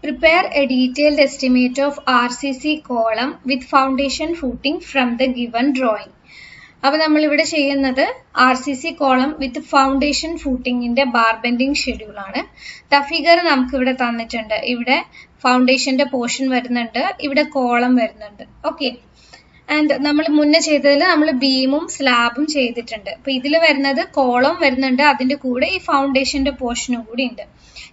Prepare a detailed estimate of RCC column with foundation footing from the given drawing. അപ്പോൾ നമ്മൾ ഇവിടെ ചെയ്യുന്നത് RCC column with foundation footing ന്റെ bar bending schedule ആണ്. Figure നമുക്ക് ഇവിടെ തന്നിട്ടുണ്ട്. ഇവിടെ ഫൗണ്ടേഷന്റെ പോർഷൻ വരുന്നുണ്ട്, ഇവിടെ കോളം വരുന്നുണ്ട്. ഓക്കെ, ആൻഡ് നമ്മൾ മുന്നേ ചെയ്തതിൽ നമ്മൾ ബീമും സ്ലാബും ചെയ്തിട്ടുണ്ട്. അപ്പൊ ഇതിൽ വരുന്നത് കോളം വരുന്നുണ്ട്, അതിന്റെ കൂടെ ഈ ഫൗണ്ടേഷന്റെ പോർഷനും കൂടി ഉണ്ട്.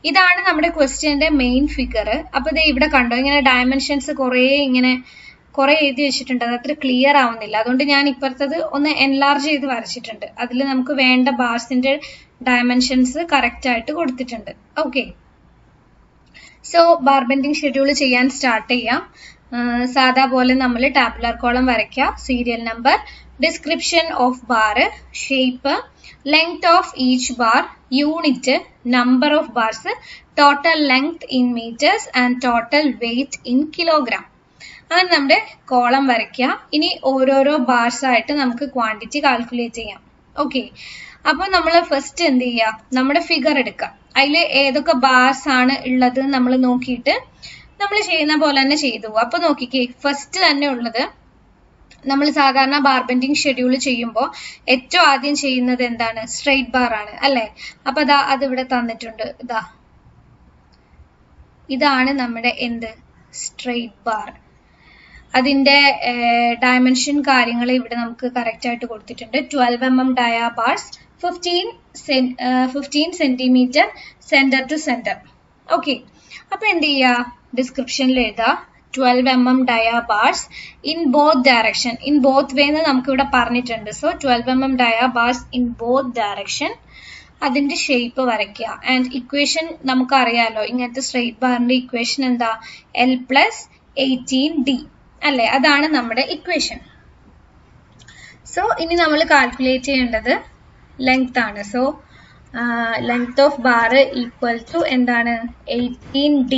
ഇതാണ് നമ്മുടെ ക്വസ്റ്റ്യന്റെ മെയിൻ ഫിഗർ. അപ്പൊ ഇത് ഇവിടെ കണ്ടോ, ഇങ്ങനെ ഡയമെൻഷൻസ് കുറെ എഴുതി വെച്ചിട്ടുണ്ട്, അത് അത്ര ക്ലിയർ ആവുന്നില്ല. അതുകൊണ്ട് ഞാൻ ഇപ്പുറത്തത് ഒന്ന് എൻലാർജ് ചെയ്ത് വരച്ചിട്ടുണ്ട്. അതിൽ നമുക്ക് വേണ്ട ബാർസിന്റെ ഡയമെൻഷൻസ് കറക്റ്റ് ആയിട്ട് കൊടുത്തിട്ടുണ്ട്. Okay, so bar bending schedule ചെയ്യാൻ സ്റ്റാർട്ട് ചെയ്യാം. സാധാ പോലെ നമ്മൾ ടാബുലർ കോളം വരയ്ക്കുക, serial number, description of bar, shape, length of each bar, unit, number of bars, total length in metres and total weight in kilogram. അങ്ങനെ നമ്മുടെ column വരയ്ക്കുക. ഇനി ഓരോരോ ബാർസ് ആയിട്ട് നമുക്ക് ക്വാണ്ടിറ്റി കാൽക്കുലേറ്റ് ചെയ്യാം. ഓക്കെ, അപ്പൊ നമ്മൾ ഫസ്റ്റ് എന്ത് ചെയ്യുക, നമ്മുടെ ഫിഗർ എടുക്കുക. അതിൽ ഏതൊക്കെ ബാർസ് ആണ് ഉള്ളത് നമ്മൾ നോക്കിയിട്ട് നമ്മൾ ചെയ്യുന്ന പോലെ തന്നെ ചെയ്തു. അപ്പൊ നോക്കിക്കേ, ഫസ്റ്റ് തന്നെ ഉള്ളത് നമ്മൾ സാധാരണ ബാർ ബെൻഡിങ് ഷെഡ്യൂൾ ചെയ്യുമ്പോൾ ഏറ്റവും ആദ്യം ചെയ്യുന്നത് എന്താണ്, സ്ട്രെയിറ്റ് ബാർ ആണ് അല്ലെ. അപ്പൊ അതിവിടെ തന്നിട്ടുണ്ട്. ഇതാണ് നമ്മുടെ എന്ത്, സ്ട്രെയിറ്റ് ബാർ. അതിന്റെ ഡയമെൻഷൻ കാര്യങ്ങൾ ഇവിടെ നമുക്ക് കറക്റ്റ് ആയിട്ട് കൊടുത്തിട്ടുണ്ട്. 12 mm dia bars, 15 centimetre centre to centre. Okay, അപ്പൊ എന്ത് ചെയ്യാ, ഡിസ്ക്രിപ്ഷനിൽ എഴുതാ 12 mm dia bars in both direction. In both way എന്ന് നമുക്ക് ഇവിടെ പറഞ്ഞിട്ടുണ്ട്. So 12 mm dia bars in both direction. അതിന്റെ ഷേപ്പ് വരയ്ക്കുക. ആൻഡ് ഇക്വേഷൻ നമുക്ക് അറിയാലോ, ഇങ്ങനത്തെ സ്ട്രെയിറ്റ് ബാറിന്റെ ഇക്വേഷൻ എന്താ, L + 18D അല്ലെ, അതാണ് നമ്മുടെ ഇക്വേഷൻ. സോ ഇനി നമ്മൾ കാൽക്കുലേറ്റ് ചെയ്യേണ്ടത് ലെങ്ത് ആണ്. So length of bar equal to എന്താണ്, 18D,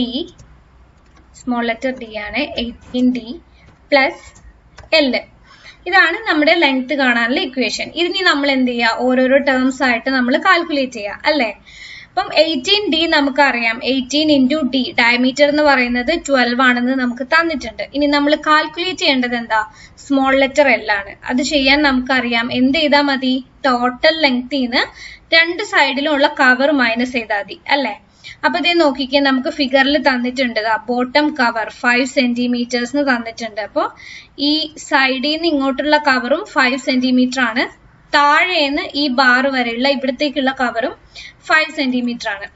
സ്മോൾ ലെറ്റർ D ആണ്, 18D + L. ഇതാണ് നമ്മുടെ ലെങ്ത് കാണാനുള്ള ഇക്വേഷൻ. ഇതിനി നമ്മൾ എന്ത് ചെയ്യുക, ഓരോരോ ടേംസ് ആയിട്ട് നമ്മൾ കാൽക്കുലേറ്റ് ചെയ്യുക അല്ലെ. അപ്പം 18D നമുക്കറിയാം, 18 × D, ഡയമീറ്റർ എന്ന് പറയുന്നത് 12 ആണെന്ന് നമുക്ക് തന്നിട്ടുണ്ട്. ഇനി നമ്മൾ കാൽക്കുലേറ്റ് ചെയ്യേണ്ടത് എന്താ, സ്മോൾ ലെറ്റർ L ആണ്. അത് ചെയ്യാൻ നമുക്കറിയാം, എന്ത് ചെയ്താൽ മതി, ടോട്ടൽ ലെങ്തിന്ന് രണ്ട് സൈഡിലുള്ള കവർ മൈനസ് ചെയ്താൽ മതി അല്ലെ. അപ്പൊ ഇത് നോക്കിക്കേ, നമുക്ക് ഫിഗറിൽ തന്നിട്ടുണ്ട് ബോട്ടം കവർ 5 സെന്റിമീറ്റേഴ്സ് തന്നിട്ടുണ്ട്. അപ്പൊ ഈ സൈഡിൽ നിന്ന് ഇങ്ങോട്ടുള്ള കവറും 5 സെന്റിമീറ്റർ ആണ്, താഴേന്ന് ഈ ബാർ വരെയുള്ള ഇവിടത്തേക്കുള്ള കവറും 5 സെന്റിമീറ്റർ ആണ്.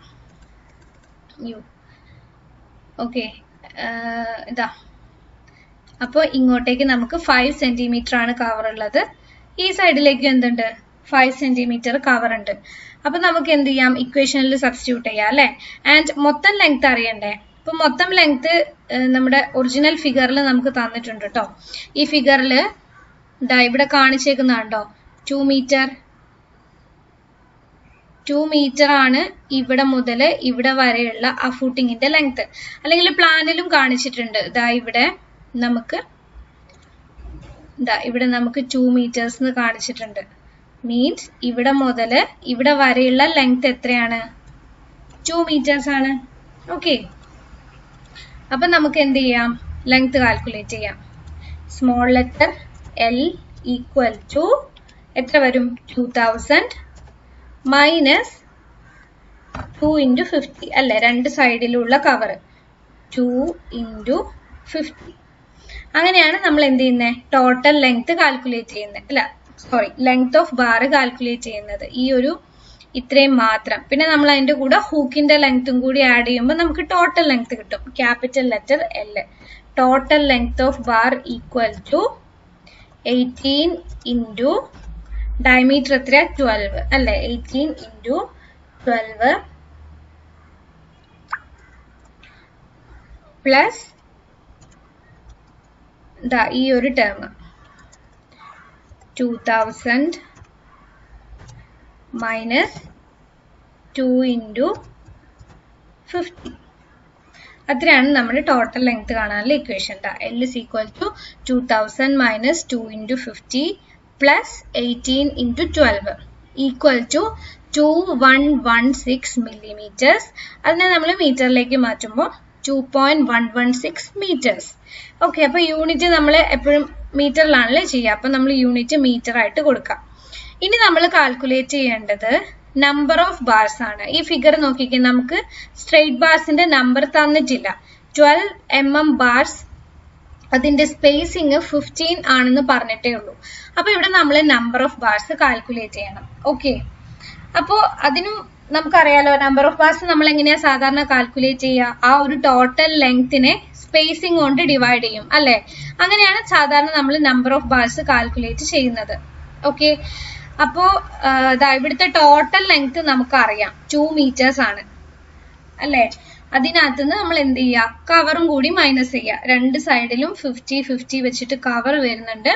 ഓക്കെ, അപ്പൊ ഇങ്ങോട്ടേക്ക് നമുക്ക് 5 സെന്റിമീറ്റർ ആണ് കവർ ഉള്ളത്. ഈ സൈഡിലേക്ക് എന്തുണ്ട്, 5 സെന്റിമീറ്റർ കവർ ഉണ്ട്. അപ്പൊ നമുക്ക് എന്ത് ചെയ്യാം, ഇക്വേഷനിൽ സബ്സ്റ്റിറ്റ്യൂട്ട് ചെയ്യാം അല്ലെ. ആൻഡ് മൊത്തം ലെങ്ത് അറിയണ്ടേ. അപ്പൊ മൊത്തം ലെങ്ത് നമ്മുടെ ഒറിജിനൽ ഫിഗറിൽ നമുക്ക് തന്നിട്ടുണ്ട് കേട്ടോ. ഈ ഫിഗറിൽ ഇവിടെ കാണിച്ചേക്കുന്നുണ്ടോ, 2 മീറ്റർ ആണ് ഇവിടെ മുതൽ ഇവിടെ വരെയുള്ള ആ ഫൂട്ടിങ്ങിന്റെ ലെങ്ത്. അല്ലെങ്കിൽ പ്ലാനിലും കാണിച്ചിട്ടുണ്ട്. ഇവിടെ നമുക്ക് 2 മീറ്റേഴ്സ് എന്ന് കാണിച്ചിട്ടുണ്ട്. മീൻസ് ഇവിടെ മുതൽ ഇവിടെ വരെയുള്ള ലെങ്ത് എത്രയാണ്, 2 മീറ്റേഴ്സ് ആണ്. ഓക്കെ, അപ്പൊ നമുക്ക് എന്ത് ചെയ്യാം, ലെങ്ത് കാൽക്കുലേറ്റ് ചെയ്യാം. Small letter L equal to എത്ര വരും, 2000 മൈനസ് 2 × 50 അല്ലെ, രണ്ട് സൈഡിലുള്ള കവർ 2 × 50. അങ്ങനെയാണ് നമ്മൾ എന്ത് ചെയ്യുന്നത്, ടോട്ടൽ ലെങ്ത് കാൽക്കുലേറ്റ് ചെയ്യുന്നത്. അല്ല sorry, length of bar calculate ചെയ്യുന്നത് ഈ ഒരു ഇത്രയും മാത്രം. പിന്നെ നമ്മൾ അതിന്റെ കൂടെ ഹൂക്കിന്റെ ലെങ്ത്തും കൂടി ആഡ് ചെയ്യുമ്പോൾ നമുക്ക് ടോട്ടൽ ലെങ്ത് കിട്ടും, capital letter L. Total length of bar equal to 18 × diameter എത്ര, 12 അല്ലെ, 18 × 12 പ്ലസ് ഈ ഒരു ടേം 2000 മൈനസ് 2 × 50. അത്രയാണ് നമ്മുടെ ടോട്ടൽ ലെങ്ത് കാണാനുള്ള equation. L is equal to 2000 minus 2 × 50 plus 18 × 12 equal to 2116 millimeters. അതിനെ നമ്മൾ മീറ്ററിലേക്ക് മാറ്റുമ്പോൾ 2.116 meters. ഓക്കെ, അപ്പൊ യൂണിറ്റ് നമ്മൾ എപ്പോഴും മീറ്ററിലാണല്ലേ ചെയ്യുക. അപ്പൊ നമ്മൾ യൂണിറ്റ് മീറ്റർ ആയിട്ട് കൊടുക്കാം. ഇനി നമ്മൾ കാൽക്കുലേറ്റ് ചെയ്യേണ്ടത് നമ്പർ ഓഫ് ബാർസ് ആണ്. ഈ ഫിഗർ നോക്കിക്കേ, നമുക്ക് സ്ട്രെയിറ്റ് ബാർസിന്റെ നമ്പർ തന്നിട്ടില്ല. 12 mm ബാർസ്, അതിന്റെ സ്പേസിങ് 15 ആണെന്ന് പറഞ്ഞിട്ടേ ഉള്ളൂ. അപ്പൊ ഇവിടെ നമ്മൾ നമ്പർ ഓഫ് ബാർസ് കാൽക്കുലേറ്റ് ചെയ്യണം. ഓക്കെ, അപ്പോ അതിനും നമുക്കറിയാലോ നമ്പർ ഓഫ് ബാർസ് നമ്മൾ എങ്ങനെയാ സാധാരണ കാൽക്കുലേറ്റ് ചെയ്യുക? ആ ഒരു ടോട്ടൽ ലെങ്തിനെ സ്പേസിംഗ് കൊണ്ട് ഡിവൈഡ് ചെയ്യും അല്ലെ? അങ്ങനെയാണ് സാധാരണ നമ്മൾ നമ്പർ ഓഫ് ബാർസ് കാൽക്കുലേറ്റ് ചെയ്യുന്നത്. ഓക്കെ, അപ്പോ ഇവിടുത്തെ ടോട്ടൽ ലെങ്ത് നമുക്കറിയാം 2 meters ആണ് അല്ലെ? അതിനകത്ത് നിന്ന് നമ്മൾ എന്ത് ചെയ്യുക? കവറും കൂടി മൈനസ് ചെയ്യുക. രണ്ട് സൈഡിലും 50-50 വെച്ചിട്ട് കവർ വരുന്നുണ്ട്,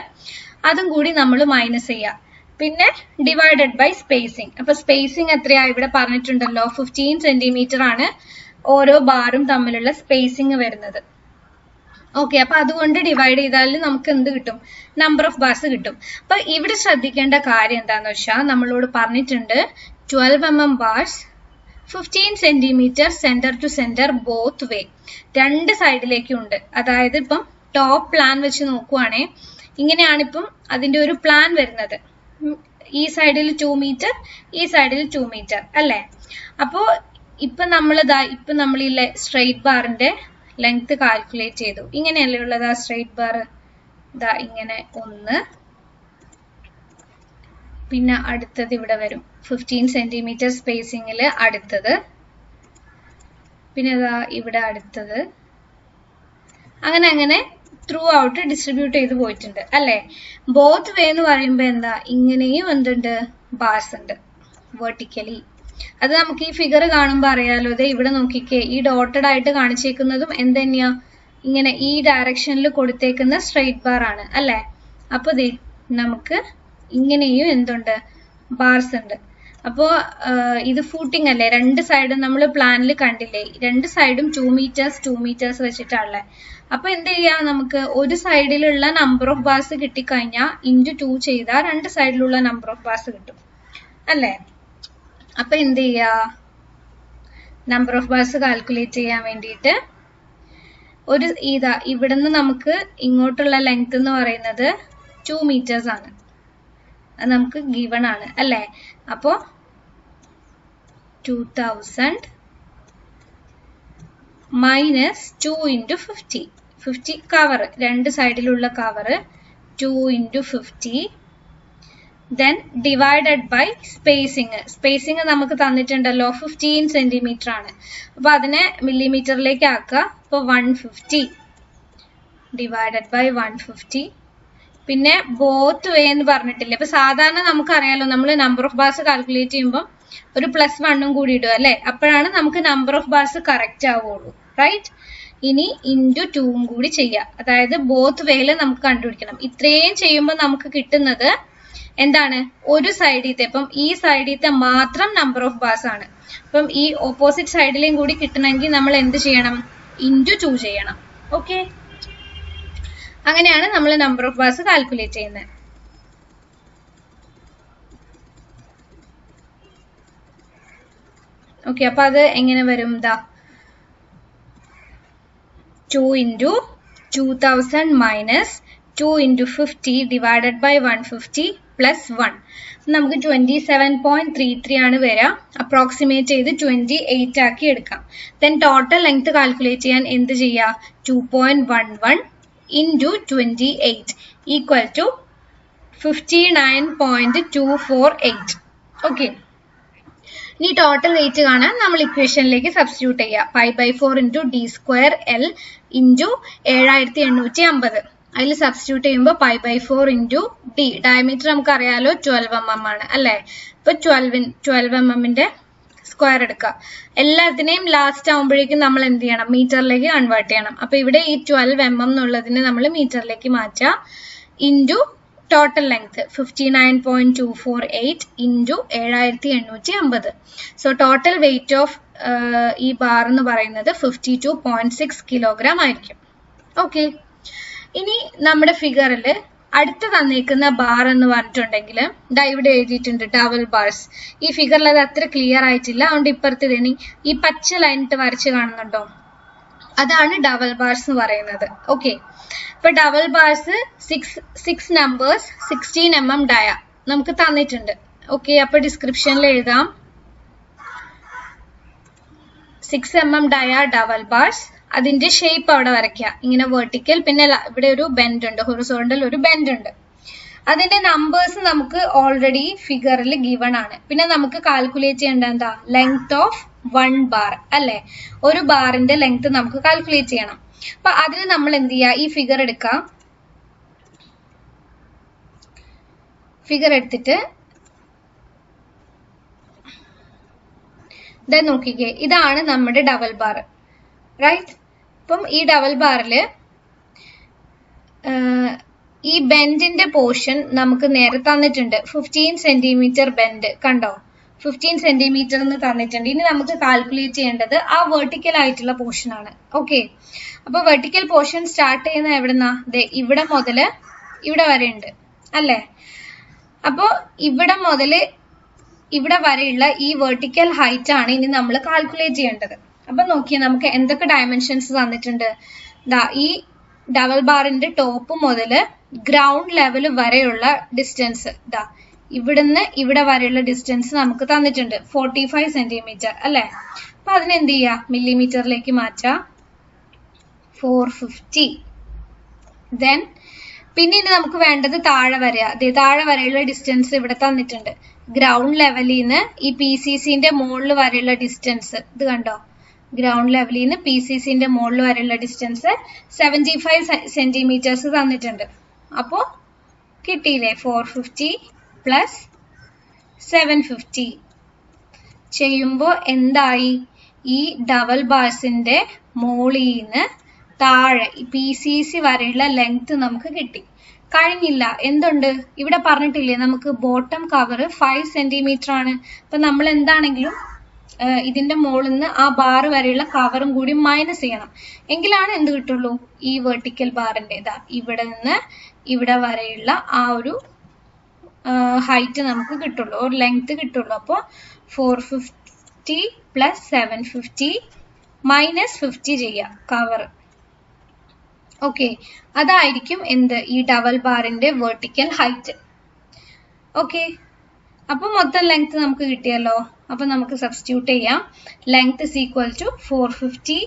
അതും കൂടി നമ്മൾ മൈനസ് ചെയ്യുക. പിന്നെ ഡിവൈഡഡ് ബൈ സ്പേസിംഗ്. അപ്പൊ സ്പേസിംഗ് എത്രയാ ഇവിടെ പറഞ്ഞിട്ടുണ്ടല്ലോ, 15 centimeter ആണ് ഓരോ ബാറും തമ്മിലുള്ള സ്പേസിംഗ് വരുന്നത്. ഓക്കെ, അപ്പൊ അതുകൊണ്ട് ഡിവൈഡ് ചെയ്താൽ നമുക്ക് എന്ത് കിട്ടും? നമ്പർ ഓഫ് ബാർസ് കിട്ടും. അപ്പൊ ഇവിടെ ശ്രദ്ധിക്കേണ്ട കാര്യം എന്താന്ന് വെച്ചാൽ നമ്മളോട് പറഞ്ഞിട്ടുണ്ട് 12 mm bars, 15 centimeter centre to centre both way, രണ്ട് സൈഡിലേക്കും ഉണ്ട്. അതായത് ഇപ്പം ടോപ്പ് പ്ലാൻ വെച്ച് നോക്കുവാണേ ഇങ്ങനെയാണ് ഇപ്പം അതിന്റെ ഒരു പ്ലാൻ വരുന്നത്. ഈ സൈഡിൽ 2 meter, ഈ സൈഡിൽ 2 meter അല്ലെ? അപ്പോ ഇപ്പൊ നമ്മൾ ഈ സ്ട്രെയിറ്റ് ബാറിന്റെ ലെങ്ത് കാൽക്കുലേറ്റ് ചെയ്തു. ഇങ്ങനെയല്ലേ ഉള്ളത് ആ സ്ട്രെയിറ്റ് ബാർ? ഇങ്ങനെ ഒന്ന്, പിന്നെ അടുത്തത് ഇവിടെ വരും 15 centimeter സ്പേസിംഗിൽ അടുത്തത്, പിന്നെ ഇവിടെ അടുത്തത്, അങ്ങനെ അങ്ങനെ ത്രൂ ഔട്ട് ഡിസ്ട്രിബ്യൂട്ട് ചെയ്ത് പോയിട്ടുണ്ട് അല്ലെ? ബോത്ത് വേ എന്ന് പറയുമ്പോ എന്താ, ഇങ്ങനെയും എന്തുണ്ട്? ബാർസ് ഉണ്ട് വെർട്ടിക്കലി. അത് നമുക്ക് ഈ ഫിഗർ കാണുമ്പോൾ അറിയാലോ. അതെ ഇവിടെ നോക്കിക്കേ, ഈ ഡോട്ടഡ് ആയിട്ട് കാണിച്ചേക്കുന്നതും എന്തെന്നെയാ? ഇങ്ങനെ ഈ ഡയറക്ഷനിൽ കൊടുത്തേക്കുന്ന സ്ട്രെയിറ്റ് ബാർ ആണ് അല്ലെ? അപ്പൊ നമുക്ക് ഇങ്ങനെയും എന്തുണ്ട്? ബാർസ് ഉണ്ട്. അപ്പോ ഇത് ഫൂട്ടിംഗ് അല്ലേ? രണ്ട് സൈഡും നമ്മൾ പ്ലാനിൽ കണ്ടില്ലേ, രണ്ട് സൈഡും 2 meters വെച്ചിട്ടാണല്ലേ. അപ്പൊ എന്ത് ചെയ്യാ, നമുക്ക് ഒരു സൈഡിലുള്ള നമ്പർ ഓഫ് ബാർസ് കിട്ടിക്കഴിഞ്ഞാൽ ഇൻറ്റു 2 ചെയ്താൽ രണ്ട് സൈഡിലുള്ള നമ്പർ ഓഫ് ബാർസ് കിട്ടും അല്ലേ? അപ്പൊ എന്ത് ചെയ്യാ, നമ്പർ ഓഫ് ബാർസ് കാൽക്കുലേറ്റ് ചെയ്യാൻ വേണ്ടിയിട്ട് ഒരു ഇവിടുന്ന് നമുക്ക് ഇങ്ങോട്ടുള്ള ലെങ്ത് എന്ന് പറയുന്നത് 2 meters ആണ്. അത് നമുക്ക് ഗിവൺ ആണ് അല്ലേ? അപ്പോ 2000 മൈനസ് 2 into 50. 50 കവർ, രണ്ട് സൈഡിലുള്ള cover 2 into 50. then divided by spacing നമുക്ക് തന്നിട്ടുണ്ടല്ലോ 15 centimeter ആണ്. അപ്പൊ അതിനെ മില്ലിമീറ്ററിലേക്ക് ആക്കുക. അപ്പൊ 150 divided by 150. പിന്നെ ബോത്ത് വേ എന്ന് പറഞ്ഞിട്ടില്ലേ? അപ്പൊ സാധാരണ നമുക്കറിയാലോ, നമ്മൾ നമ്പർ ഓഫ് ബാർസ് കാൽക്കുലേറ്റ് ചെയ്യുമ്പോൾ ഒരു +1 കൂടി ഇടുക അല്ലെ? അപ്പോഴാണ് നമുക്ക് നമ്പർ ഓഫ് ബാർസ് കറക്റ്റ് ആവുള്ളൂ, റൈറ്റ്? ഇനി ഇൻറ്റു 2 കൂടി ചെയ്യാം. അതായത് ബോത്ത് വേയില് നമുക്ക് കണ്ടുപിടിക്കണം. ഇത്രയും ചെയ്യുമ്പോൾ നമുക്ക് കിട്ടുന്നത് എന്താണ്? ഒരു സൈഡിലത്തെ, ഇപ്പം ഈ സൈഡിലത്തെ മാത്രം നമ്പർ ഓഫ് ബാർസ് ആണ്. അപ്പം ഈ ഓപ്പോസിറ്റ് സൈഡിലേയും കൂടി കിട്ടണമെങ്കിൽ നമ്മൾ എന്ത് ചെയ്യണം? ഇൻറ്റു 2 ചെയ്യണം. ഓക്കെ, അങ്ങനെയാണ് നമ്മൾ നമ്പർ ഓഫ് ബാർസ് കാൽക്കുലേറ്റ് ചെയ്യുന്നത്. ഓക്കെ, അപ്പൊ അത് എങ്ങനെ വരും? 2 into 2000 minus 2 into 50 divided by 150 plus 1. നമുക്ക് 27.33 ആണ് വരിക. അപ്രോക്സിമേറ്റ് ചെയ്ത് 28 ആക്കി എടുക്കാം. ദെൻ ടോട്ടൽ ലെങ്ത് കാൽക്കുലേറ്റ് ചെയ്യാൻ എന്ത് ചെയ്യുക? 2.11 into 28 equal to 59.248. ഓക്കെ, ഇനി ടോട്ടൽ വെയിറ്റ് കാണാൻ നമ്മൾ ഇക്വേഷനിലേക്ക് സബ്സ്റ്റിറ്റ്യൂട്ട് ചെയ്യുക. π/4 into d² L into 7850. അതിൽ സബ്സ്റ്റിറ്റ്യൂട്ട് ചെയ്യുമ്പോൾ π/4 into d. ഡയമീറ്റർ നമുക്ക് അറിയാലോ 12 mm ആണ് അല്ലെ? ഇപ്പൊ 12 mm സ്ക്വയർ എടുക്കുക. എല്ലാത്തിനെയും ലാസ്റ്റ് ആവുമ്പോഴേക്കും നമ്മൾ എന്ത് ചെയ്യണം? മീറ്ററിലേക്ക് കൺവേർട്ട് ചെയ്യണം. അപ്പൊ ഇവിടെ ഈ 12 mm എന്നുള്ളതിനെ നമ്മൾ മീറ്ററിലേക്ക് മാറ്റുക. Into total length 59.248 into 7850. So total weight of ഈ ബാർ എന്ന് പറയുന്നത് 52.6 kilogram ആയിരിക്കും. ഓക്കെ, ഇനി നമ്മുടെ ഫിഗറിൽ അടുത്ത് തന്നേക്കുന്ന ബാർ എന്ന് പറഞ്ഞിട്ടുണ്ടെങ്കിൽ ഇവിടെ എഴുതിയിട്ടുണ്ട് ഡബിൾ ബാർസ്. ഈ ഫിഗറിൽ അത് അത്ര ക്ലിയർ ആയിട്ടില്ല, അതുകൊണ്ട് ഇപ്പുറത്ത് ഈ പച്ച ലൈനിട്ട് വരച്ച് കാണുന്നുണ്ടോ? അതാണ് ഡബിൾ ബാർസ് എന്ന് പറയുന്നത്. ഓക്കെ, ഇപ്പൊ double bars 6 numbers 16 mm dia നമുക്ക് തന്നിട്ടുണ്ട്. ഓക്കെ, അപ്പൊ ഡിസ്ക്രിപ്ഷനിൽ എഴുതാം 6 mm ഡയ ഡബിൾ ബാർസ്. അതിന്റെ ഷേപ്പ് അവിടെ വരയ്ക്കുക, ഇങ്ങനെ വെർട്ടിക്കൽ, പിന്നെ ഇവിടെ ഒരു ബെൻഡ് ഉണ്ട്, ഹൊറിസോണ്ടൽ ഒരു ബെൻഡ് ഉണ്ട്. അതിന്റെ നമ്പേഴ്സ് നമുക്ക് ഓൾറെഡി ഫിഗറിൽ ഗിവൺ ആണ്. പിന്നെ നമുക്ക് കാൽക്കുലേറ്റ് ചെയ്യേണ്ട എന്താ, ലെങ്ത് ഓഫ് 1 ബാർ അല്ലെ, ഒരു ബാറിന്റെ ലെങ്ത് നമുക്ക് കാൽക്കുലേറ്റ് ചെയ്യണം. അപ്പൊ അതിന് നമ്മൾ എന്ത് ചെയ്യുക, ഈ ഫിഗർ എടുക്കാം. ഫിഗർ എടുത്തിട്ട് ഇതാ നോക്കിക്കേ, ഇതാണ് നമ്മുടെ ഡബിൾ ബാർ, റൈറ്റ്. അപ്പം ഈ ഡബിൾ ബാറില് ഈ ബെൻഡിന്റെ പോർഷൻ നമുക്ക് നേരെ തന്നിട്ടുണ്ട്, 15 സെന്റിമീറ്റർ ബെൻഡ് കണ്ടോ, 15 സെന്റിമീറ്റർ എന്ന് തന്നിട്ടുണ്ട്. ഇനി നമുക്ക് കാൽക്കുലേറ്റ് ചെയ്യേണ്ടത് ആ വെർട്ടിക്കൽ ആയിട്ടുള്ള പോർഷൻ ആണ്. ഓക്കെ, അപ്പൊ വെർട്ടിക്കൽ പോർഷൻ സ്റ്റാർട്ട് ചെയ്യുന്ന എവിടെന്നാ, ഇവിടെ മുതല് ഇവിടെ വരെ ഉണ്ട് അല്ലേ. അപ്പോ ഇവിടെ മുതല് ഇവിടെ വരെയുള്ള ഈ വെർട്ടിക്കൽ ഹൈറ്റ് ആണ് ഇനി നമ്മൾ കാൽക്കുലേറ്റ് ചെയ്യേണ്ടത്. അപ്പൊ നോക്കിയേ, നമുക്ക് എന്തൊക്കെ ഡയമെൻഷൻസ് തന്നിട്ടുണ്ട്. ഈ ഡബിൾ ബാറിന്റെ ടോപ്പ് മുതല് ഗ്രൗണ്ട് ലെവൽ വരെയുള്ള ഡിസ്റ്റൻസ്, ഇവിടുന്ന് ഇവിടെ വരെയുള്ള ഡിസ്റ്റൻസ് നമുക്ക് തന്നിട്ടുണ്ട് 45 സെന്റിമീറ്റർ അല്ലെ. അപ്പൊ അതിനെന്ത് ചെയ്യാ, മില്ലിമീറ്ററിലേക്ക് മാറ്റാം, 450. ദെൻ പിന്നെ നമുക്ക് വേണ്ടത് താഴെ വരെയാ, താഴെ വരെയുള്ള ഡിസ്റ്റൻസ് ഇവിടെ തന്നിട്ടുണ്ട്. ഗ്രൗണ്ട് ലെവലിൽ നിന്ന് ഈ PCCന്റെ മുകളിൽ വരെയുള്ള ഡിസ്റ്റൻസ് ഇത് കണ്ടോ, ഗ്രൗണ്ട് ലെവലിൽ നിന്ന് PCCന്റെ മുകളിൽ വരെയുള്ള ഡിസ്റ്റൻസ് 75 സെന്റിമീറ്റേഴ്സ് തന്നിട്ടുണ്ട്. അപ്പോ കിട്ടിയില്ലേ, 450 പ്ലസ് 750 ചെയ്യുമ്പോ എന്തായി, ഈ ഡബിൾ ബാർസിന്റെ മുകളിൽ നിന്ന് താഴെ PCC വരെയുള്ള ലെങ്ത് നമുക്ക് കിട്ടി. കഴിഞ്ഞില്ല, എന്തുണ്ട് ഇവിടെ പറഞ്ഞിട്ടില്ലേ, നമുക്ക് ബോട്ടം കവർ 5 സെന്റിമീറ്റർ ആണ്. അപ്പൊ നമ്മൾ എന്താണെങ്കിലും ഇതിന്റെ മുകളിൽ നിന്ന് ആ ബാർ വരെയുള്ള കവറും കൂടി മൈനസ് ചെയ്യണം, എങ്കിലാണ് എന്ത് കിട്ടുള്ളൂ, ഈ വെർട്ടിക്കൽ ബാറിന്റെ ഇവിടെ നിന്ന് ഇവിടെ വരെയുള്ള ആ ഒരു ഹൈറ്റ് നമുക്ക് കിട്ടുള്ളൂ, ഒരു ലെങ്ത് കിട്ടുള്ളൂ. അപ്പോൾ 450 പ്ലസ് 750 മൈനസ് 50 ചെയ്യാം കവർ. ഓക്കെ, അതായിരിക്കും എന്ത്, ഈ ഡബിൾ ബാറിന്റെ വെർട്ടിക്കൽ ഹൈറ്റ്. ഓക്കെ, അപ്പൊ മൊത്തം ലെങ്ത് നമുക്ക് കിട്ടിയല്ലോ. അപ്പൊ നമുക്ക് സബ്സ്റ്റിറ്റ്യൂട്ട് ചെയ്യാം, length is equal to 450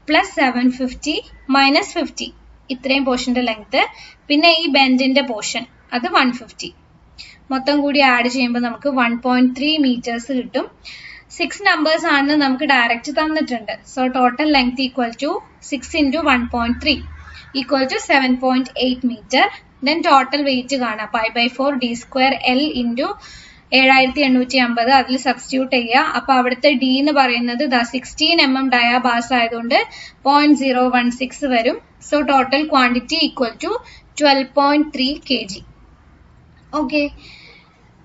plus 750 minus 50, ഇത്രയും പോർഷന്റെ ലെങ്ത്. പിന്നെ ഈ ബെൻഡിന്റെ പോർഷൻ അത് 150, മൊത്തം കൂടി ആഡ് ചെയ്യുമ്പോൾ നമുക്ക് 1.3 മീറ്റേഴ്സ് കിട്ടും. 6 നമ്പേഴ്സ് ആണെന്ന് നമുക്ക് ഡയറക്റ്റ് തന്നിട്ടുണ്ട്. So total length equal to 6 into 1.3 equal to 7.8 meter. Then total weight കാണാം, π/4 d square L into 7850 അതിൽ സബ്സ്റ്റിറ്റ്യൂട്ട് ചെയ്യുക. അപ്പൊ അവിടുത്തെ D എന്ന് പറയുന്നത് 16 mm ഡയ ബാസ് ആയതുകൊണ്ട് 0.016 വരും. So total quantity equal to 12.3 kg. Okay,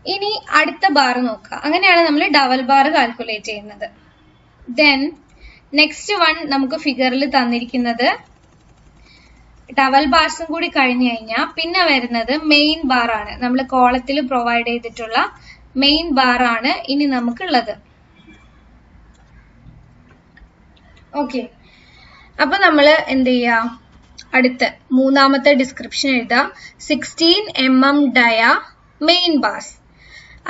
ഇനി അടുത്ത ബാർ നോക്കുക. അങ്ങനെയാണ് നമ്മൾ ഡബിൾ ബാർ കാൽക്കുലേറ്റ് ചെയ്യുന്നത്. ദെൻ നെക്സ്റ്റ് വൺ നമുക്ക് ഫിഗറിൽ തന്നിരിക്കുന്നത് ഡബിൾ ബാർസും കൂടി കഴിഞ്ഞു കഴിഞ്ഞാൽ പിന്നെ വരുന്നത് മെയിൻ ബാർ ആണ്. നമ്മൾ കോളത്തിൽ പ്രൊവൈഡ് ചെയ്തിട്ടുള്ള മെയിൻ ബാർ ആണ് ഇനി നമുക്കുള്ളത്. ഓക്കെ, അപ്പൊ നമ്മൾ എന്ത് ചെയ്യാ, അടുത്ത മൂന്നാമത്തെ ഡിസ്ക്രിപ്ഷൻ എഴുതാം, 16 mm ഡയ മെയിൻ ബാർസ്.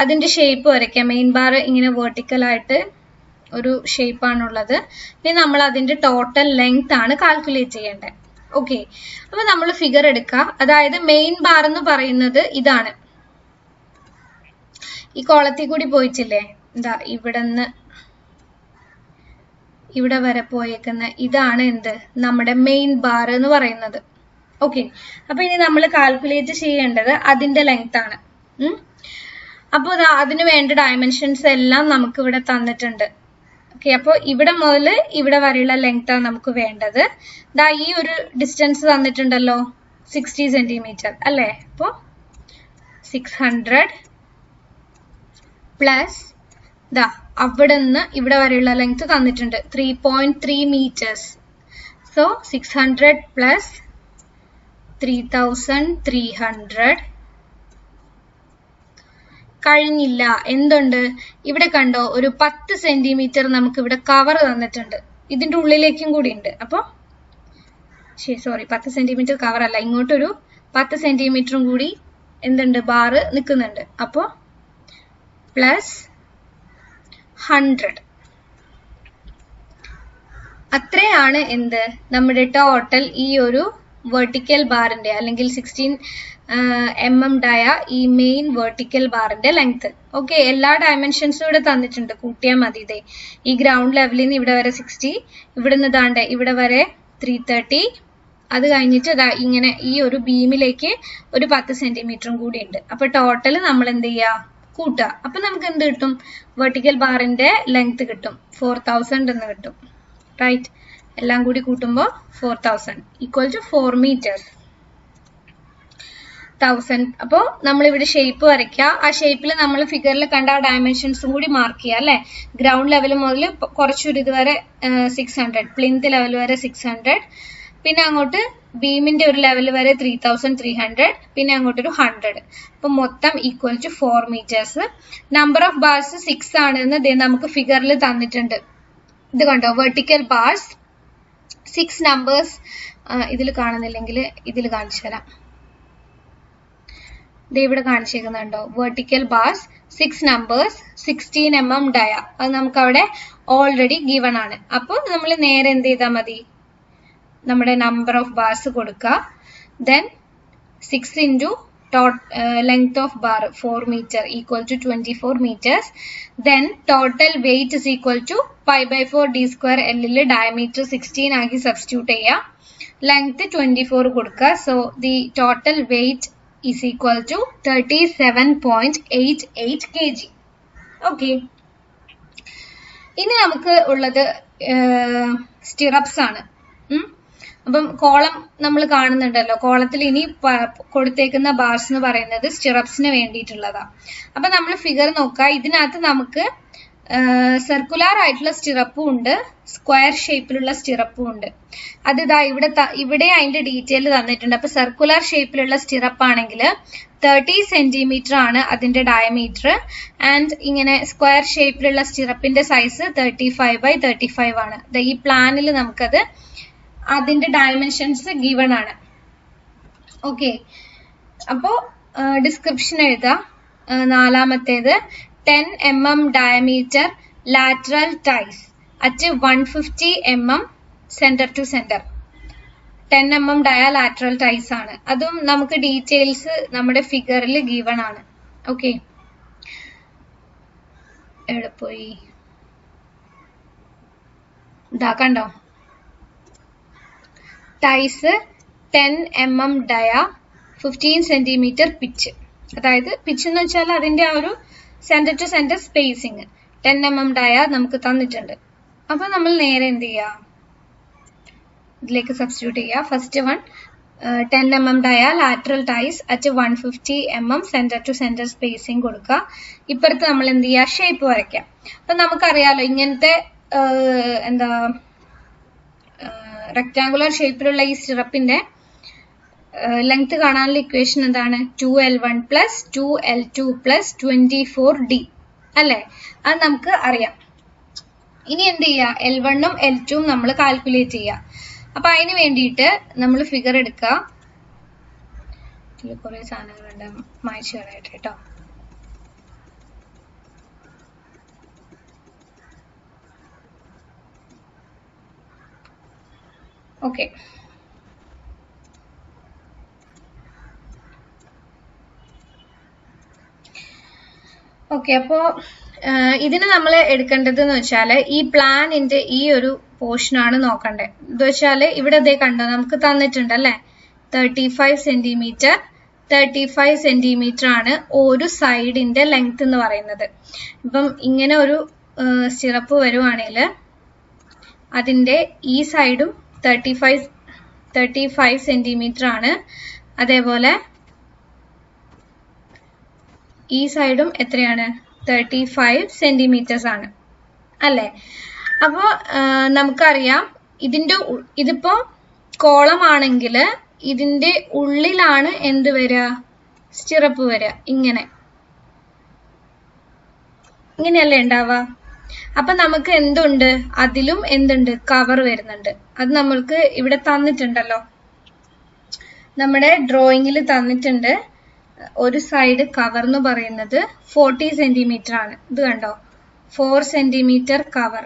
അതിന്റെ ഷേപ്പ് വരയ്ക്കാം. മെയിൻ ബാർ ഇങ്ങനെ വെർട്ടിക്കൽ ആയിട്ട് ഒരു ഷേപ്പാണുള്ളത്. ഇനി നമ്മൾ അതിന്റെ ടോട്ടൽ ലെങ്ത് ആണ് കാൽക്കുലേറ്റ് ചെയ്യേണ്ടത്. ഓക്കെ, അപ്പൊ നമ്മൾ ഫിഗർ എടുക്കുക. അതായത് മെയിൻ ബാർ എന്ന് പറയുന്നത് ഇതാണ്, ഈ കോളത്തിൽ കൂടി പോയിട്ടില്ലേ, ഇവിടുന്ന് ഇവിടെ വരെ പോയേക്കുന്ന ഇതാണ് എന്ത്, നമ്മുടെ മെയിൻ ബാർ എന്ന് പറയുന്നത്. ഓക്കെ, അപ്പൊ ഇനി നമ്മൾ കാൽക്കുലേറ്റ് ചെയ്യേണ്ടത് അതിന്റെ ലെങ്ത് ആണ്. അപ്പൊ അതിന് വേണ്ട ഡയമെൻഷൻസ് എല്ലാം നമുക്ക് ഇവിടെ തന്നിട്ടുണ്ട്. ഓക്കെ, അപ്പൊ ഇവിടെ മുതൽ ഇവിടെ വരെയുള്ള ലെങ്ത് ആണ് നമുക്ക് വേണ്ടത്. ഈ ഒരു ഡിസ്റ്റൻസ് തന്നിട്ടുണ്ടല്ലോ, 60 സെന്റിമീറ്റർ അല്ലേ. അപ്പൊ 600 പ്ലസ് അവിടെ നിന്ന് ഇവിടെ വരെയുള്ള ലെങ്ത് തന്നിട്ടുണ്ട് 3.3 മീറ്റേഴ്സ്. സോ 600 പ്ലസ് 3300 കഴിഞ്ഞില്ല. എന്തുണ്ട്, ഇവിടെ കണ്ടോ ഒരു 10 സെന്റിമീറ്റർ നമുക്ക് ഇവിടെ കവർ തന്നിട്ടുണ്ട്, ഇതിന്റെ ഉള്ളിലേക്കും കൂടി ഉണ്ട്. അപ്പൊ സോറി 10 സെന്റിമീറ്റർ കവർ അല്ല, ഇങ്ങോട്ടൊരു 10 സെന്റിമീറ്ററും കൂടി എന്തുണ്ട് ബാറ് നിൽക്കുന്നുണ്ട്. അപ്പോൾ പ്ലസ് 100 അത്രയാണ് എന്ത് നമ്മുടെ ടോട്ടൽ ഈ ഒരു വെർട്ടിക്കൽ ബാറിന്റെ അല്ലെങ്കിൽ 16 mm ഡയ ഈ മെയിൻ വെർട്ടിക്കൽ ബാറിന്റെ ലെങ്ത്. ഓക്കെ, എല്ലാ ഡയമെൻഷൻസും ഇവിടെ തന്നിട്ടുണ്ട്, കൂട്ടിയാൽ മതി. ഇതേ ഈ ഗ്രൗണ്ട് ലെവലിൽ നിന്ന് ഇവിടെ വരെ 60, ഇവിടെ നിന്ന് താണ്ടെ ഇവിടെ വരെ 330, അത് കഴിഞ്ഞിട്ട് ഇങ്ങനെ ഈ ഒരു ബീമിലേക്ക് ഒരു 10 സെന്റിമീറ്ററും കൂടി ഉണ്ട്. അപ്പൊ ടോട്ടൽ നമ്മൾ എന്ത് ചെയ്യുക, കൂട്ടുക. അപ്പൊ നമുക്ക് എന്ത് കിട്ടും, വെർട്ടിക്കൽ ബാറിന്റെ ലെങ്ത് കിട്ടും 4000 എന്ന് കിട്ടും. റൈറ്റ്, എല്ലാം കൂടി കൂട്ടുമ്പോൾ 4000 ഈക്വൽ ടു 4 മീറ്റേഴ്സ് 1000. അപ്പോൾ നമ്മൾ ഇവിടെ ഷേപ്പ് വരയ്ക്കുക. ആ ഷേപ്പിൽ നമ്മൾ ഫിഗറിൽ കണ്ട ആ ഡയമെൻഷൻസും കൂടി മാർക്ക് ചെയ്യുക അല്ലെ. ഗ്രൗണ്ട് ലെവൽ മുതൽ കുറച്ചൊരു ഇതുവരെ 600, പ്ലിന്ത് ലെവൽ വരെ 600, പിന്നെ അങ്ങോട്ട് ബീമിന്റെ ഒരു ലെവൽ വരെ 3300, പിന്നെ അങ്ങോട്ടൊരു 100. അപ്പൊ മൊത്തം equal to 4 metres. Number of bars 6 ആണെന്ന് നമുക്ക് ഫിഗറിൽ തന്നിട്ടുണ്ട്. ഇത് കണ്ടോ, വെർട്ടിക്കൽ ബാർസ് 6 നമ്പേഴ്സ്. ഇതിൽ കാണുന്നില്ലെങ്കിൽ ഇതിൽ കാണിച്ചു തരാം. ഇവിടെ കാണിച്ചേക്കുന്നുണ്ടോ, വെർട്ടിക്കൽ ബാർസ് 6 നമ്പേഴ്സ് 16 mm ഡയ. അത് നമുക്ക് അവിടെ ഓൾറെഡി ഗിവൺ ആണ്. അപ്പോൾ നമ്മൾ നേരെ എന്ത് ചെയ്താൽ മതി, നമ്മുടെ നമ്പർ ഓഫ് ബാർസ് കൊടുക്കുക. Then 6 into length of bar 4 meter equal to 24 meters. Then total weight is equal to pi/4 d square L ൽ diameter 16 ആക്കി സബ്സ്റ്റിറ്റ്യൂട്ട് ചെയ്യുക. ലെങ്ത് 24 കൊടുക്കുക. So the total wait is equal to 37.88 kg. Okay, ഇനി നമുക്ക് ഉള്ളത് stirrups ആണ്. അപ്പം column നമ്മൾ കാണുന്നുണ്ടല്ലോ, കോളത്തിൽ ഇനി കൊടുത്തേക്കുന്ന ബാർസ് എന്ന് പറയുന്നത് സ്റ്റിറപ്സിന് വേണ്ടിയിട്ടുള്ളതാ. അപ്പൊ നമ്മൾ ഫിഗർ നോക്കുക. ഇതിനകത്ത് നമുക്ക് സർക്കുലർ ആയിട്ടുള്ള സ്റ്റിറപ്പും ഉണ്ട്, സ്ക്വയർ ഷേപ്പിലുള്ള സ്റ്റിറപ്പും ഉണ്ട്. അത് ഇതാ ഇവിടെ അതിന്റെ ഡീറ്റെയിൽ തന്നിട്ടുണ്ട്. അപ്പൊ സർക്കുലർ ഷേപ്പിലുള്ള സ്റ്റിറപ്പ് ആണെങ്കിൽ 30 സെന്റിമീറ്റർ ആണ് അതിന്റെ ഡയമീറ്റർ. ആൻഡ് ഇങ്ങനെ സ്ക്വയർ ഷേപ്പിലുള്ള സ്റ്റിറപ്പിന്റെ സൈസ് 35/35 ആണ്. ഈ പ്ലാനിൽ നമുക്കത് അതിന്റെ ഡയമെൻഷൻസ് ഗിവൺ ആണ്. ഓക്കെ, അപ്പോ ഡിസ്ക്രിപ്ഷൻ എഴുതാം. നാലാമത്തേത് 10 mm diameter lateral ties at 150 mm center to center. 10 mm dia lateral ties ആണ്. അതും നമുക്ക് ഡീറ്റെയിൽസ് നമ്മുടെ ഫിഗറിൽ ഗിവൺ ആണ്. ഓക്കെ, എവിടെ പോയി, ഇതാ കണ്ടോ, ties 10 mm dia 15 centimetre pitch. അതായത് പിച്ച് എന്ന് വെച്ചാൽ അതിന്റെ ആ ഒരു centre to centre spacing 10 mm dia നമുക്ക് തന്നിട്ടുണ്ട്. അപ്പൊ നമ്മൾ നേരെ എന്ത് ചെയ്യുക, ഇതിലേക്ക് സബ്സ്റ്റിറ്റ്യൂട്ട് ചെയ്യുക. First one 10 mm dia lateral ties at 150 mm centre to centre spacing കൊടുക്കുക. ഇപ്പുറത്ത് നമ്മൾ എന്ത് ചെയ്യുക, ഷേപ്പ് വരയ്ക്കാം. അപ്പൊ നമുക്കറിയാലോ ഇങ്ങനത്തെ എന്താ റെക്ടാങ്കുലർ ഷേപ്പിലുള്ള ഈ സ്റ്റിറപ്പിന്റെ ലെങ്ത് കാണാനുള്ള ഇക്വേഷൻ എന്താണ്, 2L1 + 2L2 + 24D അല്ലെ. അത് നമുക്ക് അറിയാം. ഇനി എന്ത് ചെയ്യുക, L1ഉം L2ഉം നമ്മൾ കാൽക്കുലേറ്റ് ചെയ്യുക. അപ്പൊ അതിന് വേണ്ടിയിട്ട് നമ്മൾ ഫിഗർ എടുക്കുക. ഇതിൽ കുറെ സാധനങ്ങളുണ്ട്, മായ്ച്ചു കളയട്ടെ കേട്ടോ. Okay, okay. അപ്പോ ഇതിന് നമ്മൾ എടുക്കേണ്ടത് എന്ന് വെച്ചാല് ഈ പ്ലാനിന്റെ ഈ ഒരു പോർഷൻ ആണ് നോക്കണ്ടേ. ഇത് വെച്ചാല് ഇവിടെ ഇതേ കണ്ടോ, നമുക്ക് തന്നിട്ടുണ്ട് അല്ലെ, 35 സെന്റിമീറ്റർ ആണ് ഒരു സൈഡിന്റെ ലെങ്ത് എന്ന് പറയുന്നത്. ഇപ്പം ഇങ്ങനെ ഒരു സ്റ്റിറപ്പ് വരുവാണെങ്കിൽ അതിന്റെ ഈ സൈഡും 35 സെന്റിമീറ്റർ ആണ്. അതേപോലെ ഈ സൈഡും എത്രയാണ്, 35 സെന്റിമീറ്റേഴ്സ് ആണ് അല്ലെ. അപ്പോ നമുക്കറിയാം ഇതിപ്പോ കോളം ആണെങ്കിൽ ഇതിന്റെ ഉള്ളിലാണ് എന്ത് വരിക, സ്റ്റിറപ്പ് വരിക. ഇങ്ങനെയല്ലേ ഉണ്ടാവുക. അപ്പൊ നമുക്ക് എന്തുണ്ട്, അതിലും എന്തുണ്ട്, കവർ വരുന്നുണ്ട്. അത് നമ്മൾക്ക് ഇവിടെ തന്നിട്ടുണ്ടല്ലോ. നമ്മുടെ ഡ്രോയിങ്ങിൽ തന്നിട്ടുണ്ട് ഒരു സൈഡ് കവർ എന്ന് പറയുന്നത് 40 സെന്റിമീറ്റർ ആണ്. ഇത് കണ്ടോ, 4 സെന്റിമീറ്റർ കവർ.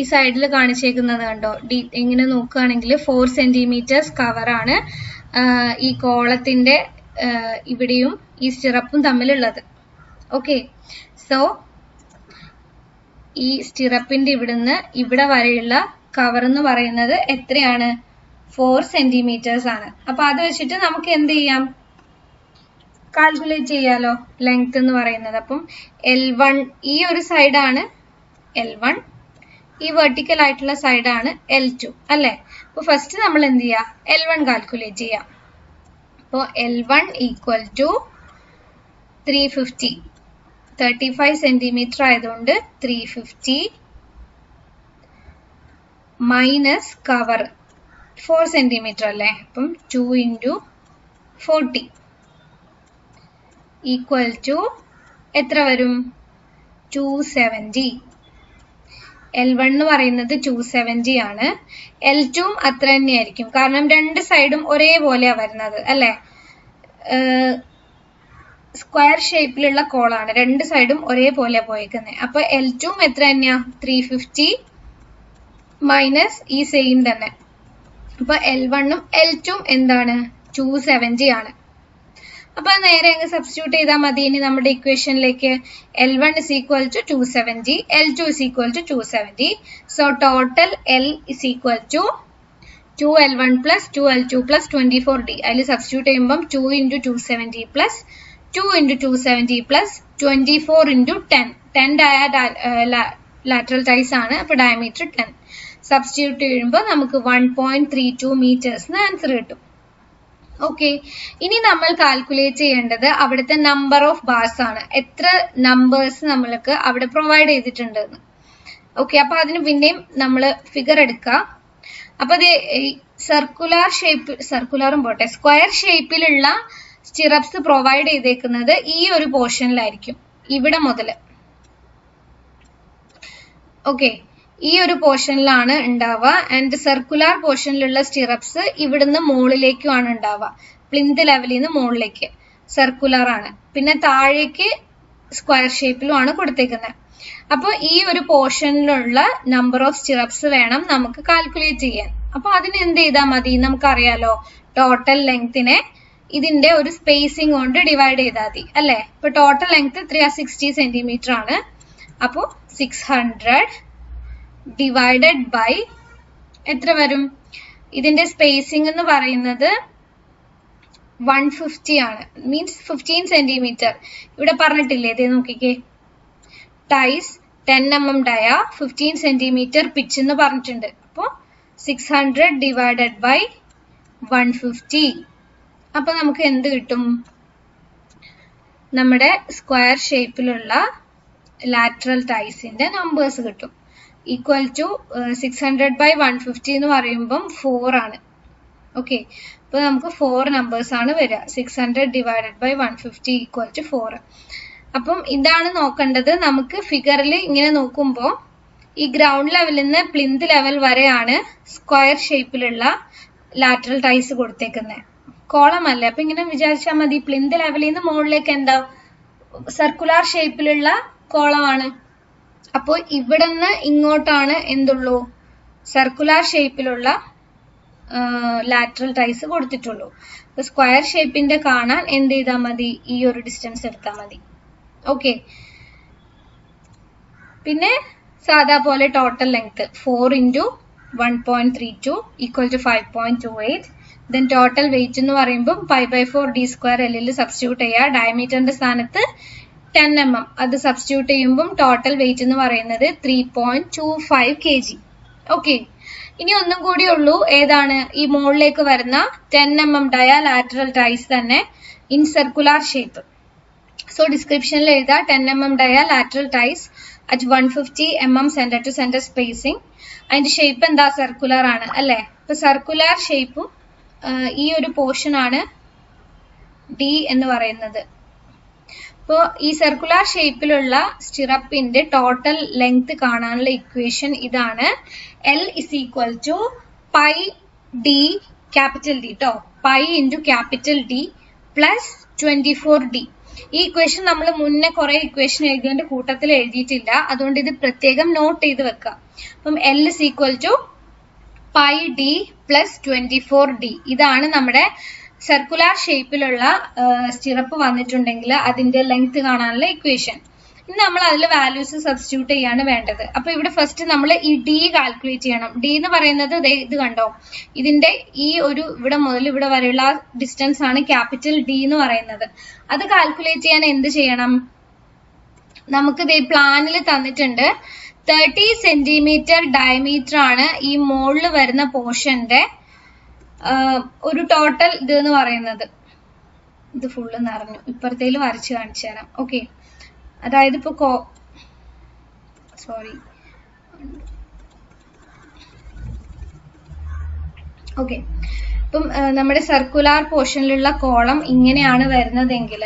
ഈ സൈഡിൽ കാണിച്ചേക്കുന്നത് കണ്ടോ, ഇങ്ങനെ നോക്കുകയാണെങ്കിൽ 4 സെന്റിമീറ്റേഴ്സ് കവറാണ് ഈ കോളത്തിന്റെ ഇവിടെയും ഈ സ്റ്റിറപ്പും തമ്മിലുള്ളത്. ഓക്കെ, സോ ഈ സ്റ്റിറപ്പിന്റെ ഇവിടുന്ന് ഇവിടെ വരെയുള്ള കവർ എന്ന് പറയുന്നത് എത്രയാണ്? 4 സെന്റിമീറ്റേഴ്സ് ആണ്. അപ്പൊ അത് വെച്ചിട്ട് നമുക്ക് എന്ത് ചെയ്യാം? കാൽക്കുലേറ്റ് ചെയ്യാലോ ലെങ്ത് എന്ന് പറയുന്നത്. അപ്പം L1 ഈ ഒരു സൈഡാണ് L1, ഈ വെർട്ടിക്കൽ ആയിട്ടുള്ള സൈഡാണ് L2 അല്ലെ. അപ്പൊ ഫസ്റ്റ് നമ്മൾ എന്ത് ചെയ്യാം? L1 കാൽക്കുലേറ്റ് ചെയ്യാം. അപ്പോൾ L1 ഈക്വൽ ടു 350, 35 സെന്റിമീറ്റർ ആയതുകൊണ്ട് 350 മൈനസ് കവർ 4 സെന്റിമീറ്റർ അല്ലേ. അപ്പം 2 into 40 ഈക്വൽ ടു എത്ര വരും? 270. L1 എന്ന് പറയുന്നത് 270 ആണ്. L2 അത്ര തന്നെയായിരിക്കും, കാരണം രണ്ട് സൈഡും ഒരേപോലെയാ വരുന്നത് അല്ലെ. സ്ക്വയർ ഷേപ്പിലുള്ള കോളാണ്, രണ്ട് സൈഡും ഒരേപോലെ പോയേക്കുന്നത്. അപ്പൊ L2 എത്ര തന്നെയാ? 350 മൈനസ് ഈ സെയിം തന്നെ. അപ്പൊ L1ഉം L2ഉം എന്താണ്? 270 ആണ്. അപ്പൊ നേരെ അങ്ങ് സബ്സ്റ്റിറ്റ്യൂട്ട് ചെയ്താൽ മതി. ഇനി നമ്മുടെ ഇക്വേഷനിലേക്ക് L1 is equal to 270, L2 is equal to 270. So total L is equal to 2L1 plus 2L2 plus 24D. അതിൽ സബ്സ്റ്റിറ്റ്യൂട്ട് ചെയ്യുമ്പം 2 into 270 plus 2 into 270 plus 24 into 10. 10 lateral ties ആണ്. അപ്പൊ ഡയമീറ്റർ 10. സബ്സ്റ്റിറ്റ്യൂട്ട് ചെയ്യുമ്പോൾ നമുക്ക് 1.32 മീറ്റേഴ്സിന് ആൻസർ കിട്ടും. ഓക്കെ, ഇനി നമ്മൾ calculate ചെയ്യേണ്ടത് അവിടുത്തെ നമ്പർ ഓഫ് ബാർസ് ആണ്. എത്ര നമ്പേഴ്സ് നമ്മൾക്ക് അവിടെ പ്രൊവൈഡ് ചെയ്തിട്ടുണ്ടെന്ന്. ഓക്കെ, അപ്പൊ അതിന് പിന്നെയും നമ്മൾ ഫിഗർ എടുക്കുക. അപ്പൊ അത് സർക്കുലറും പോട്ടെ, സ്ക്വയർ ഷേപ്പിലുള്ള സ്റ്റിറപ്സ് പ്രൊവൈഡ് ചെയ്തേക്കുന്നത് ഈ ഒരു പോർഷനിലായിരിക്കും, ഇവിടെ മുതൽ. ഓക്കെ, ഈ ഒരു പോർഷനിലാണ് ഉണ്ടാവുക. ആൻഡ് സർക്കുലർ പോർഷനിലുള്ള സ്റ്റിറപ്സ് ഇവിടുന്ന് മുകളിലേക്കുമാണ് ഉണ്ടാവുക. പ്ലിന്ത് ലെവലിൽ നിന്ന് മുകളിലേക്ക് സർക്കുലർ ആണ്. പിന്നെ താഴേക്ക് സ്ക്വയർ ഷേപ്പിലുമാണ് കൊടുത്തേക്കുന്നത്. അപ്പോൾ ഈ ഒരു പോർഷനിലുള്ള നമ്പർ ഓഫ് സ്റ്റിറപ്സ് വേണം നമുക്ക് കാൽക്കുലേറ്റ് ചെയ്യാൻ. അപ്പൊ അതിന് എന്ത് ചെയ്താൽ മതി? നമുക്കറിയാലോ, ടോട്ടൽ ലെങ്തിനെ ഇതിന്റെ ഒരു സ്പേസിംഗ് കൊണ്ട് ഡിവൈഡ് ചെയ്താൽ മതി അല്ലെ. ഇപ്പൊ ടോട്ടൽ ലെങ്ത് 360 സെന്റിമീറ്റർ ആണ്. അപ്പോൾ 600 ഡിവൈഡഡ് ബൈ എത്ര വരും? ഇതിന്റെ സ്പേസിംഗ് എന്ന് പറയുന്നത് 150 ആണ്, മീൻസ് 15 സെന്റിമീറ്റർ. ഇവിടെ പറഞ്ഞിട്ടില്ലേ, ഇത് നോക്കിക്കേ, ties 10 mm dia 15 centimetre pitch എന്ന് പറഞ്ഞിട്ടുണ്ട്. അപ്പോൾ 600 ഡിവൈഡഡ് ബൈ 150. അപ്പൊ നമുക്ക് എന്ത് കിട്ടും? നമ്മുടെ സ്ക്വയർ ഷേപ്പിലുള്ള ലാറ്ററൽ ടൈസിന്റെ നമ്പേഴ്സ് കിട്ടും. ഈക്വൽ ടു 600 by 150 എന്ന് പറയുമ്പം 4 ആണ്. ഓക്കെ, അപ്പൊ നമുക്ക് 4 നമ്പേഴ്സ് ആണ് വരിക. 600 ഡിവൈഡഡ് ബൈ 150 ഈക്വൽ ടു 4. അപ്പം ഇതാണ് നോക്കേണ്ടത്. നമുക്ക് ഫിഗറിൽ ഇങ്ങനെ നോക്കുമ്പോൾ ഈ ഗ്രൗണ്ട് ലെവലിൽ നിന്ന് പ്ലിന്ത് ലെവൽ വരെയാണ് സ്ക്വയർ ഷേപ്പിലുള്ള ലാറ്ററൽ ടൈസ് കൊടുത്തേക്കുന്നത്, കോളം അല്ലേ. അപ്പൊ ഇങ്ങനെ വിചാരിച്ചാൽ മതി, പ്ലിന്ത് ലെവലിൽ നിന്ന് മുകളിലേക്ക് എന്താ സർക്കുലർ ഷേപ്പിലുള്ള കോളമാണ്. അപ്പോൾ ഇവിടെ നിന്ന് ഇങ്ങോട്ടാണ് എന്തുള്ളൂ? സർക്കുലർ ഷേപ്പിലുള്ള ലാറ്ററൽ ടൈസ് കൊടുത്തിട്ടുള്ളൂ. അപ്പൊ സ്ക്വയർ ഷേപ്പിന്റെ കാണാൻ എന്ത് ചെയ്താൽ മതി? ഈ ഒരു ഡിസ്റ്റൻസ് എടുത്താൽ മതി. ഓക്കെ, പിന്നെ സാധാ പോലെ total length 4 into 1.32 equal to 5.28. Then total weight എന്ന് പറയുമ്പോൾ 5/4d² L സബ്സ്റ്റിറ്റ്യൂട്ട് ചെയ്യുക. ഡയമീറ്ററിന്റെ സ്ഥാനത്ത് 10 mm, അത് സബ്സ്റ്റിറ്റ്യൂട്ട് ചെയ്യുമ്പോൾ ടോട്ടൽ വെയിറ്റ് എന്ന് പറയുന്നത് 3.25 kg. ഓക്കെ, ഇനി ഒന്നും കൂടി ഉള്ളൂ. ഏതാണ്? ഈ മുകളിലേക്ക് വരുന്ന 10 mm ഡയ ലാറ്ററൽ ടൈസ് തന്നെ ഇൻ സർക്കുലർ ഷേപ്പ്. സോ ഡിസ്ക്രിപ്ഷനിൽ എഴുതാ 10 mm dia lateral ties at 150 mm centre to centre spacing. അതിന്റെ ഷേപ്പ് എന്താ? സർക്കുലർ ആണ് അല്ലെ. ഇപ്പൊ സർക്കുലർ ഷേപ്പും ഈ ഒരു പോർഷൻ ആണ് ഡി എന്ന് പറയുന്നത്. അപ്പോൾ ഈ സർക്കുലർ ഷേപ്പിലുള്ള സ്റ്റിറപ്പിന്റെ ടോട്ടൽ ലെങ്ത് കാണാനുള്ള ഇക്വേഷൻ ഇതാണ്. L is equal to pi D capital D ട്ടോ, pi into capital D plus 24D. ഈ ഇക്വേഷൻ നമ്മൾ മുന്നേ കുറെ ഇക്വേഷൻ എഴുതിയതിന്റെ കൂട്ടത്തിൽ എഴുതിയിട്ടില്ല, അതുകൊണ്ട് ഇത് പ്രത്യേകം നോട്ട് ചെയ്ത് വെക്കുക. അപ്പം L is equal to pi D plus 24D. ഇതാണ് നമ്മുടെ സർക്കുലർ ഷേപ്പിലുള്ള സ്റ്റിറപ്പ് വന്നിട്ടുണ്ടെങ്കിൽ അതിന്റെ ലെങ്ത് കാണാനുള്ള ഇക്വേഷൻ. ഇനി നമ്മൾ അതിൽ വാല്യൂസ് സബ്സ്റ്റിറ്റ്യൂട്ട് ചെയ്യാണ് വേണ്ടത്. അപ്പൊ ഇവിടെ ഫസ്റ്റ് നമ്മൾ ഈ D കാൽക്കുലേറ്റ് ചെയ്യണം. D എന്ന് പറയുന്നത് ഇത് കണ്ടോ, ഇതിന്റെ ഈ ഒരു ഇവിടെ മുതൽ ഇവിടെ വരെയുള്ള ഡിസ്റ്റൻസ് ആണ് ക്യാപിറ്റൽ D എന്ന് പറയുന്നത്. അത് കാൽക്കുലേറ്റ് ചെയ്യാൻ എന്ത് ചെയ്യണം? നമുക്ക് പ്ലാനിൽ തന്നിട്ടുണ്ട് 30 സെന്റിമീറ്റർ ഡയമീറ്റർ ആണ് ഈ മോളിൽ വരുന്ന പോർഷന്റെ ഒരു ടോട്ടൽ ഇത് എന്ന് പറയുന്നത്. ഇത് ഫുള്ള് നിറഞ്ഞു, ഇപ്പുറത്തേല് വരച്ച് കാണിച്ചു തരാം. ഓക്കെ, അതായത് ഇപ്പൊ ഓക്കെ, ഇപ്പം നമ്മുടെ സർക്കുലാർ പോർഷനിലുള്ള കോളം ഇങ്ങനെയാണ് വരുന്നതെങ്കിൽ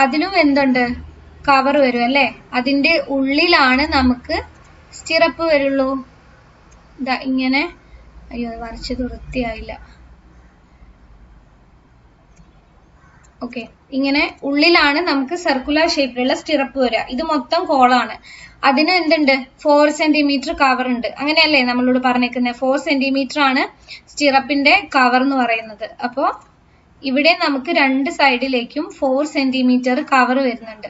അതിലും എന്തുണ്ട്, കവർ വരും അല്ലേ? അതിന്റെ ഉള്ളിലാണ് നമുക്ക് സ്റ്റിറപ്പ് വരുള്ളൂ. ഇതാ ഇങ്ങനെ, അയ്യോ വരച്ചത് വൃത്തിയായില്ല. ഓക്കെ, ഇങ്ങനെ ഉള്ളിലാണ് നമുക്ക് സർക്കുലർ ഷേപ്പിലുള്ള സ്റ്റിറപ്പ് വരിക. ഇത് മൊത്തം കോളാണ്. അതിന് എന്തുണ്ട്, 4 സെന്റിമീറ്റർ കവർ ഉണ്ട്. അങ്ങനെയല്ലേ നമ്മളോട് പറഞ്ഞേക്കുന്നത്? 4 സെന്റിമീറ്റർ ആണ് സ്റ്റിറപ്പിന്റെ കവർ എന്ന് പറയുന്നത്. അപ്പോ ഇവിടെ നമുക്ക് രണ്ട് സൈഡിലേക്കും 4 സെന്റിമീറ്റർ കവർ വരുന്നുണ്ട്,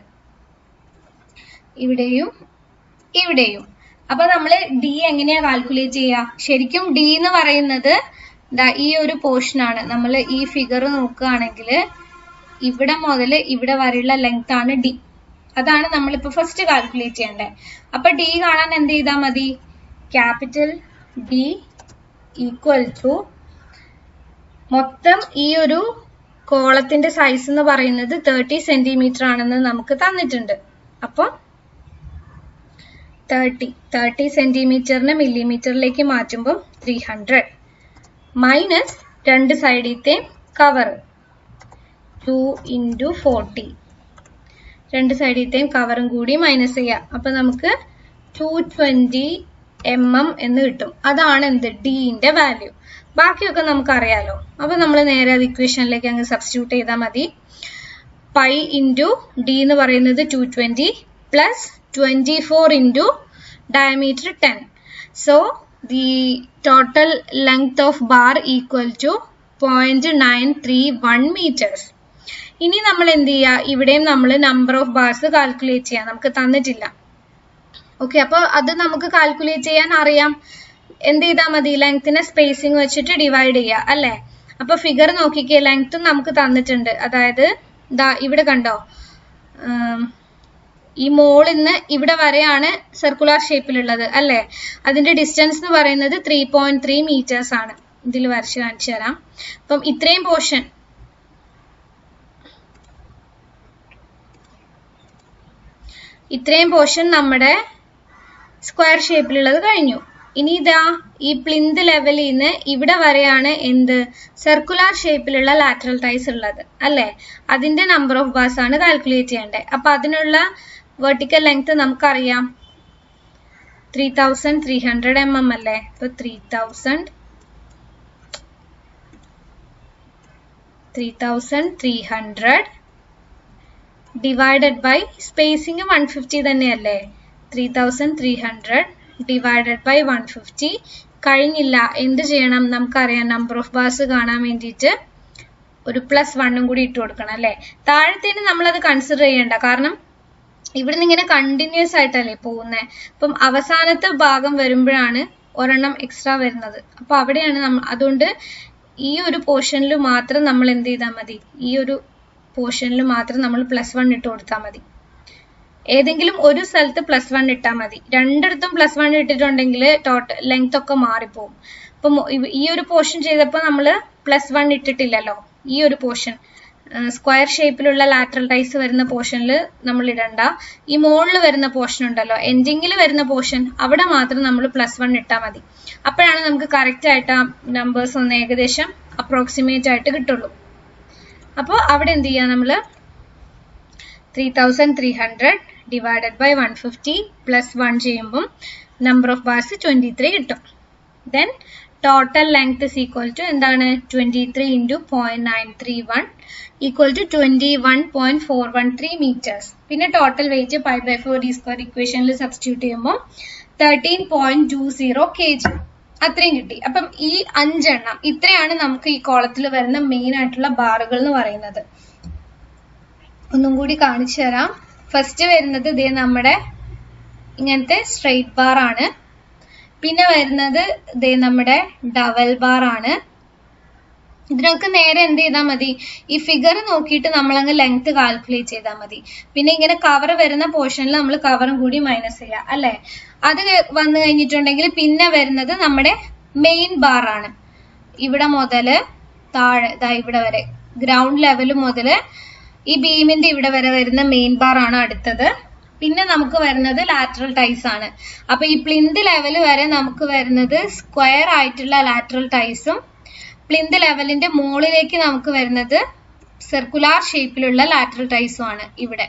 ഇവിടെയും ഇവിടെയും. അപ്പൊ നമ്മള് D എങ്ങനെയാ കാൽക്കുലേറ്റ് ചെയ്യുക? ശരിക്കും D എന്ന് പറയുന്നത് ഈ ഒരു പോർഷൻ ആണ്. നമ്മൾ ഈ ഫിഗർ നോക്കുകയാണെങ്കിൽ ഇവിടെ മുതൽ ഇവിടെ വരെയുള്ള ലെങ്ത് ആണ് D. അതാണ് നമ്മളിപ്പോ ഫസ്റ്റ് കാൽക്കുലേറ്റ് ചെയ്യേണ്ടത്. അപ്പൊ D കാണാൻ എന്ത് ചെയ്താൽ മതി? ക്യാപിറ്റൽ D ഈക്വൽ ടു മൊത്തം ഈ ഒരു കോളത്തിന്റെ സൈസ് എന്ന് പറയുന്നത് 30 സെന്റിമീറ്റർ ആണെന്ന് നമുക്ക് തന്നിട്ടുണ്ട്. അപ്പൊ 30 സെന്റിമീറ്ററിന് മില്ലിമീറ്ററിലേക്ക് മാറ്റുമ്പോൾ 300 മൈനസ് രണ്ട് സൈഡിലത്തെ കവർ 2 into 40. രണ്ട് സൈഡിലത്തെയും കവറും കൂടി മൈനസ് ചെയ്യാം. അപ്പൊ നമുക്ക് 220 mm എന്ന് കിട്ടും. അതാണ് എന്ത്, ഡിന്റെ വാല്യൂ. ബാക്കിയൊക്കെ നമുക്ക് അറിയാലോ. അപ്പൊ നമ്മൾ നേരെ അത് ഇക്വേഷനിലേക്ക് അങ്ങ് സബ്സ്റ്റിറ്റ്യൂട്ട് ചെയ്താൽ മതി. പൈ ഇൻറ്റു ഡി എന്ന് പറയുന്നത് 220 plus 24 into diameter 10. So the total length of bar equal to 0.931 meters. ഇനി നമ്മൾ എന്ത് ചെയ്യുക? ഇവിടെയും നമ്മൾ നമ്പർ ഓഫ് ബാർസ് കാൽക്കുലേറ്റ് ചെയ്യാം. നമുക്ക് തന്നിട്ടില്ല. ഓക്കെ, അപ്പൊ അത് നമുക്ക് കാൽക്കുലേറ്റ് ചെയ്യാൻ അറിയാം. എന്ത് ചെയ്താൽ മതി? ലെങ്തിനെ സ്പേസിങ് വെച്ചിട്ട് ഡിവൈഡ് ചെയ്യുക അല്ലേ? അപ്പൊ ഫിഗർ നോക്കിക്കേ, ലെങ്ത്തും നമുക്ക് തന്നിട്ടുണ്ട്. അതായത് ഇവിടെ കണ്ടോ, ഈ മോളിന്ന് ഇവിടെ വരെയാണ് സർക്കുലർ ഷേപ്പിലുള്ളത് അല്ലേ? അതിന്റെ ഡിസ്റ്റൻസ് എന്ന് പറയുന്നത് 3.3 മീറ്റേഴ്സ് ആണ്. ഇതിൽ വരച്ച് കാണിച്ചു തരാം. അപ്പം ഇത്രയും പോർഷൻ നമ്മുടെ സ്ക്വയർ ഷേപ്പിലുള്ളത് കഴിഞ്ഞു. ഇനി ഇതാ ഈ പ്ലിന്ത് ലെവലിൽ നിന്ന് ഇവിടെ വരെയാണ് എന്ത്, സർക്കുലർ ഷേപ്പിലുള്ള ലാറ്ററൽ ടൈസ് ഉള്ളത് അല്ലേ? അതിന്റെ നമ്പർ ഓഫ് ബാർസ് ആണ് കാൽക്കുലേറ്റ് ചെയ്യേണ്ടത്. അപ്പൊ അതിനുള്ള വെർട്ടിക്കൽ ലെങ്ത് നമുക്കറിയാം, 3300 mm അല്ലേ? ഇപ്പൊ 3300 ഡിവൈഡഡ് ബൈ സ്പേസിങ് 150 തന്നെയല്ലേ? 3300 ഡിവൈഡഡ് ബൈ 150 കഴിഞ്ഞില്ല. എന്ത് ചെയ്യണം? നമുക്കറിയാം, നമ്പർ ഓഫ് ബാർസ് കാണാൻ വേണ്ടിയിട്ട് ഒരു +1 കൂടി ഇട്ട് കൊടുക്കണം അല്ലേ? താഴത്തേന് നമ്മളത് കൺസിഡർ ചെയ്യണ്ട, കാരണം ഇവിടുന്ന് ഇങ്ങനെ കണ്ടിന്യൂസ് ആയിട്ടല്ലേ പോകുന്നത്. അപ്പം അവസാനത്തെ ഭാഗം വരുമ്പോഴാണ് ഒരെണ്ണം എക്സ്ട്രാ വരുന്നത്. അപ്പൊ അവിടെയാണ് അതുകൊണ്ട് ഈ ഒരു പോർഷനിൽ മാത്രം നമ്മൾ എന്ത് ചെയ്താൽ മതി? ഈ ഒരു പോർഷനിൽ മാത്രം നമ്മൾ +1 ഇട്ട് കൊടുത്താൽ മതി. ഏതെങ്കിലും ഒരു സ്ഥലത്ത് +1 ഇട്ടാൽ മതി. രണ്ടിടത്തും +1 ഇട്ടിട്ടുണ്ടെങ്കിൽ ടോട്ടൽ ലെങ്ത് ഒക്കെ മാറിപ്പോകും. അപ്പം ഈ ഒരു പോർഷൻ ചെയ്തപ്പോൾ നമ്മൾ +1 ഇട്ടിട്ടില്ലല്ലോ. ഈ ഒരു പോർഷൻ സ്ക്വയർ ഷേപ്പിലുള്ള ലാറ്ററൽ ടൈസ് വരുന്ന പോർഷനിൽ നമ്മൾ ഇടണ്ട. ഈ മുകളിൽ വരുന്ന പോർഷൻ ഉണ്ടല്ലോ, എൻഡിങ്ങിൽ വരുന്ന പോർഷൻ, അവിടെ മാത്രം നമ്മൾ +1 ഇട്ടാൽ മതി. അപ്പോഴാണ് നമുക്ക് കറക്റ്റ് ആയിട്ട് ആ നമ്പേഴ്സ് ഒന്ന് ഏകദേശം അപ്രോക്സിമേറ്റ് ആയിട്ട് കിട്ടുള്ളൂ. അപ്പോൾ അവിടെ എന്ത് ചെയ്യാം? നമ്മൾ 3300 ഡിവൈഡഡ് ബൈ 150 +1 ചെയ്യുമ്പം നമ്പർ ഓഫ് ബാർസ് 23 കിട്ടും. Then total length is equal to എന്താണ് 23 into 0.931 ഈക്വൽ ടു 21.413 meters. പിന്നെ ടോട്ടൽ വെയിറ്റ് π/4d² ഇക്വേഷനിൽ സബ്സ്റ്റിറ്റ്യൂട്ട് ചെയ്യുമ്പോൾ 13.20 kg അത്രയും കിട്ടി. അപ്പം ഈ 5 എണ്ണം ഇത്രയാണ് നമുക്ക് ഈ കോളത്തിൽ വരുന്ന മെയിൻ ആയിട്ടുള്ള ബാറുകൾ എന്ന് പറയുന്നത്. ഒന്നും കൂടി കാണിച്ചു തരാം. ഫസ്റ്റ് വരുന്നത് ഇതേ നമ്മുടെ ഇങ്ങനത്തെ സ്ട്രെയിറ്റ് ബാർ ആണ്. പിന്നെ വരുന്നത് ഇതേ നമ്മുടെ ഡബിൾ ബാർ ആണ്. ഇതിനൊക്കെ നേരെ എന്ത് ചെയ്താൽ മതി, ഈ ഫിഗർ നോക്കിയിട്ട് നമ്മളങ്ങ് ലെങ്ത് കാൽക്കുലേറ്റ് ചെയ്താൽ മതി. പിന്നെ ഇങ്ങനെ കവർ വരുന്ന പോർഷനിൽ നമ്മൾ കവറും കൂടി മൈനസ് ചെയ്യാം അല്ലെ. അത് വന്നു കഴിഞ്ഞിട്ടുണ്ടെങ്കിൽ പിന്നെ വരുന്നത് നമ്മുടെ മെയിൻ ബാർ ആണ്. ഇവിടെ മുതല് താഴെ ഇവിടെ വരെ ഗ്രൗണ്ട് ലെവൽ മുതല് ഈ ബീമിന്റെ ഇവിടെ വരെ വരുന്ന മെയിൻ ബാർ ആണ് അടുത്തത്. പിന്നെ നമുക്ക് വരുന്നത് ലാറ്ററൽ ടൈസ് ആണ്. അപ്പൊ ഈ പ്ലിന്ത് ലെവൽ വരെ നമുക്ക് വരുന്നത് സ്ക്വയർ ആയിട്ടുള്ള ലാറ്ററൽ ടൈസും പ്ലിന്ത് ലെവലിന്റെ മുകളിലേക്ക് നമുക്ക് വരുന്നത് സർക്കുലാർ ഷേപ്പിലുള്ള ലാറ്ററൽ ടൈസും ആണ് ഇവിടെ.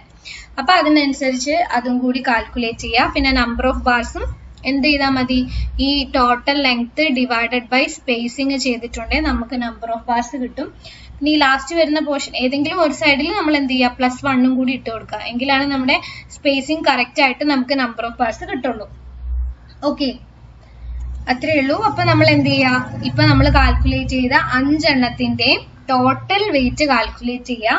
അപ്പൊ അതിനനുസരിച്ച് അതും കൂടി കാൽക്കുലേറ്റ് ചെയ്യുക. പിന്നെ നമ്പർ ഓഫ് ബാർസും എന്ത് ചെയ്താൽ മതി, ഈ total length divided by spacing ചെയ്തിട്ടുണ്ടെങ്കിൽ നമുക്ക് നമ്പർ ഓഫ് ബാർസ് കിട്ടും. ഇനി ലാസ്റ്റ് വരുന്ന പോർഷൻ ഏതെങ്കിലും ഒരു സൈഡിൽ നമ്മൾ എന്ത് ചെയ്യുക, +1 കൂടി ഇട്ട് കൊടുക്കുക. എങ്കിലാണ് നമ്മുടെ സ്പേസിങ് കറക്റ്റ് ആയിട്ട് നമുക്ക് നമ്പർ ഓഫ് ബാർസ് കിട്ടുള്ളൂ. ഓക്കെ, അത്രേ ഉള്ളൂ. അപ്പൊ നമ്മൾ എന്ത് ചെയ്യുക, ഇപ്പൊ നമ്മൾ കാൽക്കുലേറ്റ് ചെയ്ത 5 എണ്ണത്തിന്റെ ടോട്ടൽ വെയിറ്റ് കാൽക്കുലേറ്റ് ചെയ്യുക.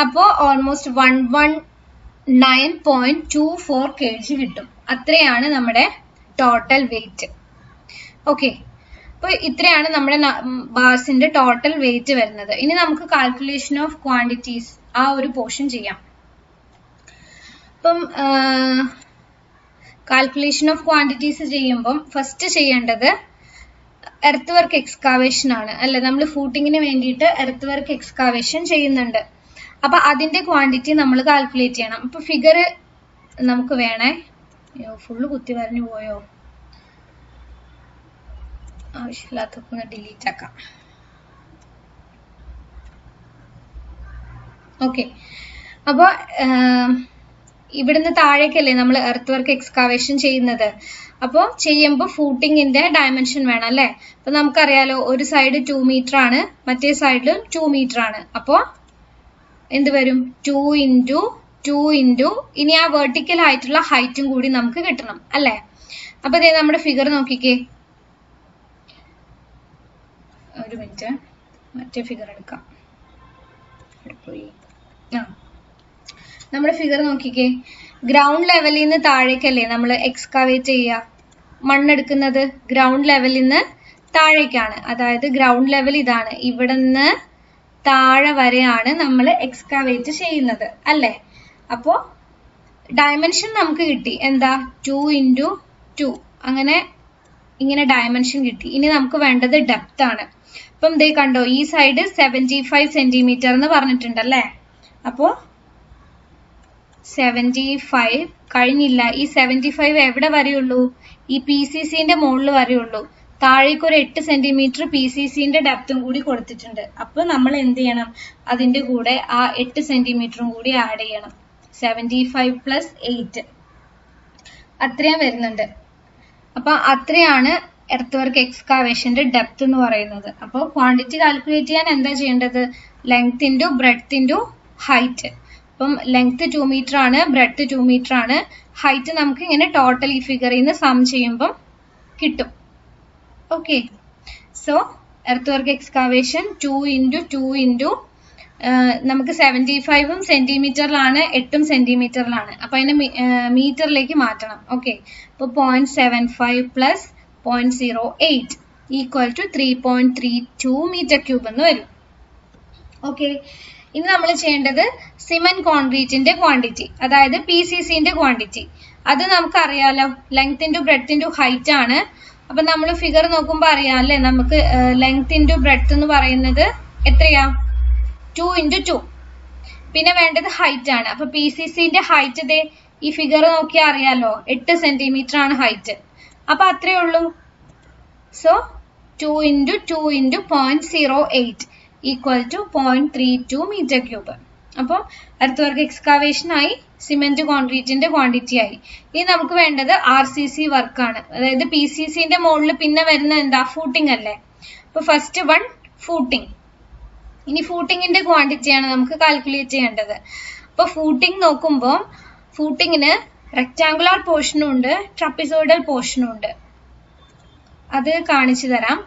അപ്പോ ഓൾമോസ്റ്റ് 119.24 kg കിട്ടും. അത്രയാണ് നമ്മുടെ ടോട്ടൽ വെയിറ്റ്. ഓക്കെ, അപ്പൊ ഇത്രയാണ് നമ്മുടെ ബാർസിന്റെ ടോട്ടൽ വെയിറ്റ് വരുന്നത്. ഇനി നമുക്ക് കാൽക്കുലേഷൻ ഓഫ് ക്വാണ്ടിറ്റീസ് ആ ഒരു പോർഷൻ ചെയ്യാം. അപ്പം കാൽക്കുലേഷൻ ഓഫ് ക്വാണ്ടിറ്റീസ് ചെയ്യുമ്പം ഫസ്റ്റ് ചെയ്യേണ്ടത് എർത്ത് വർക്ക് എക്സ്കാവേഷൻ ആണ് അല്ലെ. നമ്മൾ ഫൂട്ടിങ്ങിന് വേണ്ടിയിട്ട് എർത്ത് വർക്ക് എക്സ്കാവേഷൻ ചെയ്യുന്നുണ്ട്. അപ്പൊ അതിന്റെ ക്വാണ്ടിറ്റി നമ്മൾ കാൽക്കുലേറ്റ് ചെയ്യണം. അപ്പൊ ഫിഗർ നമുക്ക് വേണേ, ഫുള്ള് കുത്തി വരഞ്ഞു പോയോ, ആവശ്യമില്ലാത്തൊക്കെ ഡിലീറ്റ് ആക്കാം. ഓക്കെ, അപ്പൊ ഇവിടുന്ന് താഴേക്കല്ലേ നമ്മൾ എർത്ത് വർക്ക് എക്സ്കാവേഷൻ ചെയ്യുന്നത്. അപ്പോൾ ചെയ്യുമ്പോൾ ഫൂട്ടിങ്ങിന്റെ ഡയമെൻഷൻ വേണം അല്ലെ. അപ്പൊ നമുക്കറിയാലോ, ഒരു സൈഡ് 2 മീറ്റർ ആണ്, മറ്റേ സൈഡിൽ 2 മീറ്റർ ആണ്. അപ്പോ എന്ത് വരും, 2 into 2 into ഇനി ആ വെർട്ടിക്കൽ ആയിട്ടുള്ള ഹൈറ്റും കൂടി നമുക്ക് കിട്ടണം അല്ലെ. അപ്പൊ ഇതേ നമ്മുടെ ഫിഗർ നോക്കിക്കേ. ഒരു മിനിറ്റ്, മറ്റേ ഫിഗർ എടുക്കാം. നമ്മുടെ ഫിഗർ നോക്കിക്കേ. ഗ്രൗണ്ട് ലെവലിൽ നിന്ന് താഴേക്കല്ലേ നമ്മൾ എക്സ്കാവേറ്റ് ചെയ്യുക, മണ്ണെടുക്കുന്നത് ഗ്രൗണ്ട് ലെവലിൽ നിന്ന് താഴേക്കാണ്. അതായത് ഗ്രൗണ്ട് ലെവൽ ഇതാണ്, ഇവിടെ നിന്ന് താഴെ വരെയാണ് നമ്മൾ എക്സ്കാവേറ്റ് ചെയ്യുന്നത് അല്ലേ. അപ്പോ ഡയമെൻഷൻ നമുക്ക് കിട്ടി, എന്താ 2 into 2 അങ്ങനെ ഇങ്ങനെ ഡയമെൻഷൻ കിട്ടി. ഇനി നമുക്ക് വേണ്ടത് ഡെപ്ത് ആണ്. അപ്പം ദേ കണ്ടോ, ഈ സൈഡ് 75 സെന്റിമീറ്റർ എന്ന് പറഞ്ഞിട്ടുണ്ടല്ലേ. അപ്പോ 75 കഴിഞ്ഞില്ല. ഈ 75 എവിടെ വരെയുള്ളൂ, ഈ PCCന്റെ മുകളിൽ വരെയുള്ളൂ. താഴേക്ക് ഒരു 8 സെന്റിമീറ്റർ PCCന്റെ ഡെപ്തും കൂടി കൊടുത്തിട്ടുണ്ട്. അപ്പൊ നമ്മൾ എന്ത് ചെയ്യണം, അതിന്റെ കൂടെ ആ 8 സെന്റിമീറ്ററും കൂടി ആഡ് ചെയ്യണം. 75 + 8 അത്രയും വരുന്നുണ്ട്. അപ്പൊ അത്രയാണ് എർത്ത് വർക്ക് എക്സ്കാവേഷന്റെ ഡെപ്ത് എന്ന് പറയുന്നത്. അപ്പോൾ ക്വാണ്ടിറ്റി കാൽക്കുലേറ്റ് ചെയ്യാൻ എന്താ ചെയ്യേണ്ടത്, length into breadth into height. അപ്പം ലെങ്ത് 2 മീറ്റർ ആണ്, ബ്രെഡ്ത്ത് 2 മീറ്റർ ആണ്, ഹൈറ്റ് നമുക്ക് ഇങ്ങനെ ടോട്ടൽ ഈ ഫിഗറിൽ നിന്ന് സം ചെയ്യുമ്പം കിട്ടും. Okay, so earth work excavation 2 into 2 into നമുക്ക് 75 സെന്റിമീറ്ററിലാണ്, 8 സെന്റിമീറ്ററിലാണ്. അപ്പൊ അതിനെ മീറ്ററിലേക്ക് മാറ്റണം. ഓക്കെ, അപ്പൊ 0.75 + 0.08 ഈക്വൽ ടു 3.32 മീറ്റർ ക്യൂബ് എന്ന് വരും. ഓക്കെ, ഇനി നമ്മൾ ചെയ്യേണ്ടത് സിമന്റ് കോൺക്രീറ്റിന്റെ ക്വാണ്ടിറ്റി, അതായത് PCCന്റെ ക്വാണ്ടിറ്റി. അത് നമുക്ക് അറിയാലോ, length into breadth into height ആണ്. അപ്പൊ നമ്മൾ ഫിഗർ നോക്കുമ്പോൾ അറിയാം അല്ലെ, നമുക്ക് ലെങ്ത് ഇൻറ്റു ബ്രെഡ്ത്ത് എന്ന് പറയുന്നത് എത്രയാ, 2 into 2. പിന്നെ വേണ്ടത് ഹൈറ്റ് ആണ്. അപ്പൊ PCCന്റെ ഹൈറ്റ് ദേ ഈ ഫിഗർ നോക്കിയാൽ അറിയാലോ, 8 സെന്റിമീറ്റർ ആണ് ഹൈറ്റ്. അപ്പൊ അത്രേ ഉള്ളൂ. So 2 into 2 into 0.08 equal to 0.32 metre cube. അപ്പോൾ എർത്ത് വർക്ക് എക്സ്കാവേഷൻ ആയി, സിമെന്റ് കോൺക്രീറ്റിന്റെ ക്വാണ്ടിറ്റി ആയി. ഇനി നമുക്ക് വേണ്ടത് RCC വർക്കാണ്. അതായത് PCCന്റെ മുകളിൽ പിന്നെ വരുന്ന എന്താ, ഫൂട്ടിംഗ് അല്ലേ. അപ്പൊ ഫസ്റ്റ് വൺ ഫൂട്ടിംഗ്. ഇനി ഫൂട്ടിങ്ങിന്റെ ക്വാണ്ടിറ്റിയാണ് നമുക്ക് കാൽക്കുലേറ്റ് ചെയ്യേണ്ടത്. അപ്പൊ ഫൂട്ടിംഗ് നോക്കുമ്പോൾ ഫൂട്ടിങ്ങിന് റെക്ടാങ്കുലർ പോർഷനും ഉണ്ട്, ട്രപ്പിസോയിഡൽ പോർഷനും ഉണ്ട്. അത് കാണിച്ചു തരാം.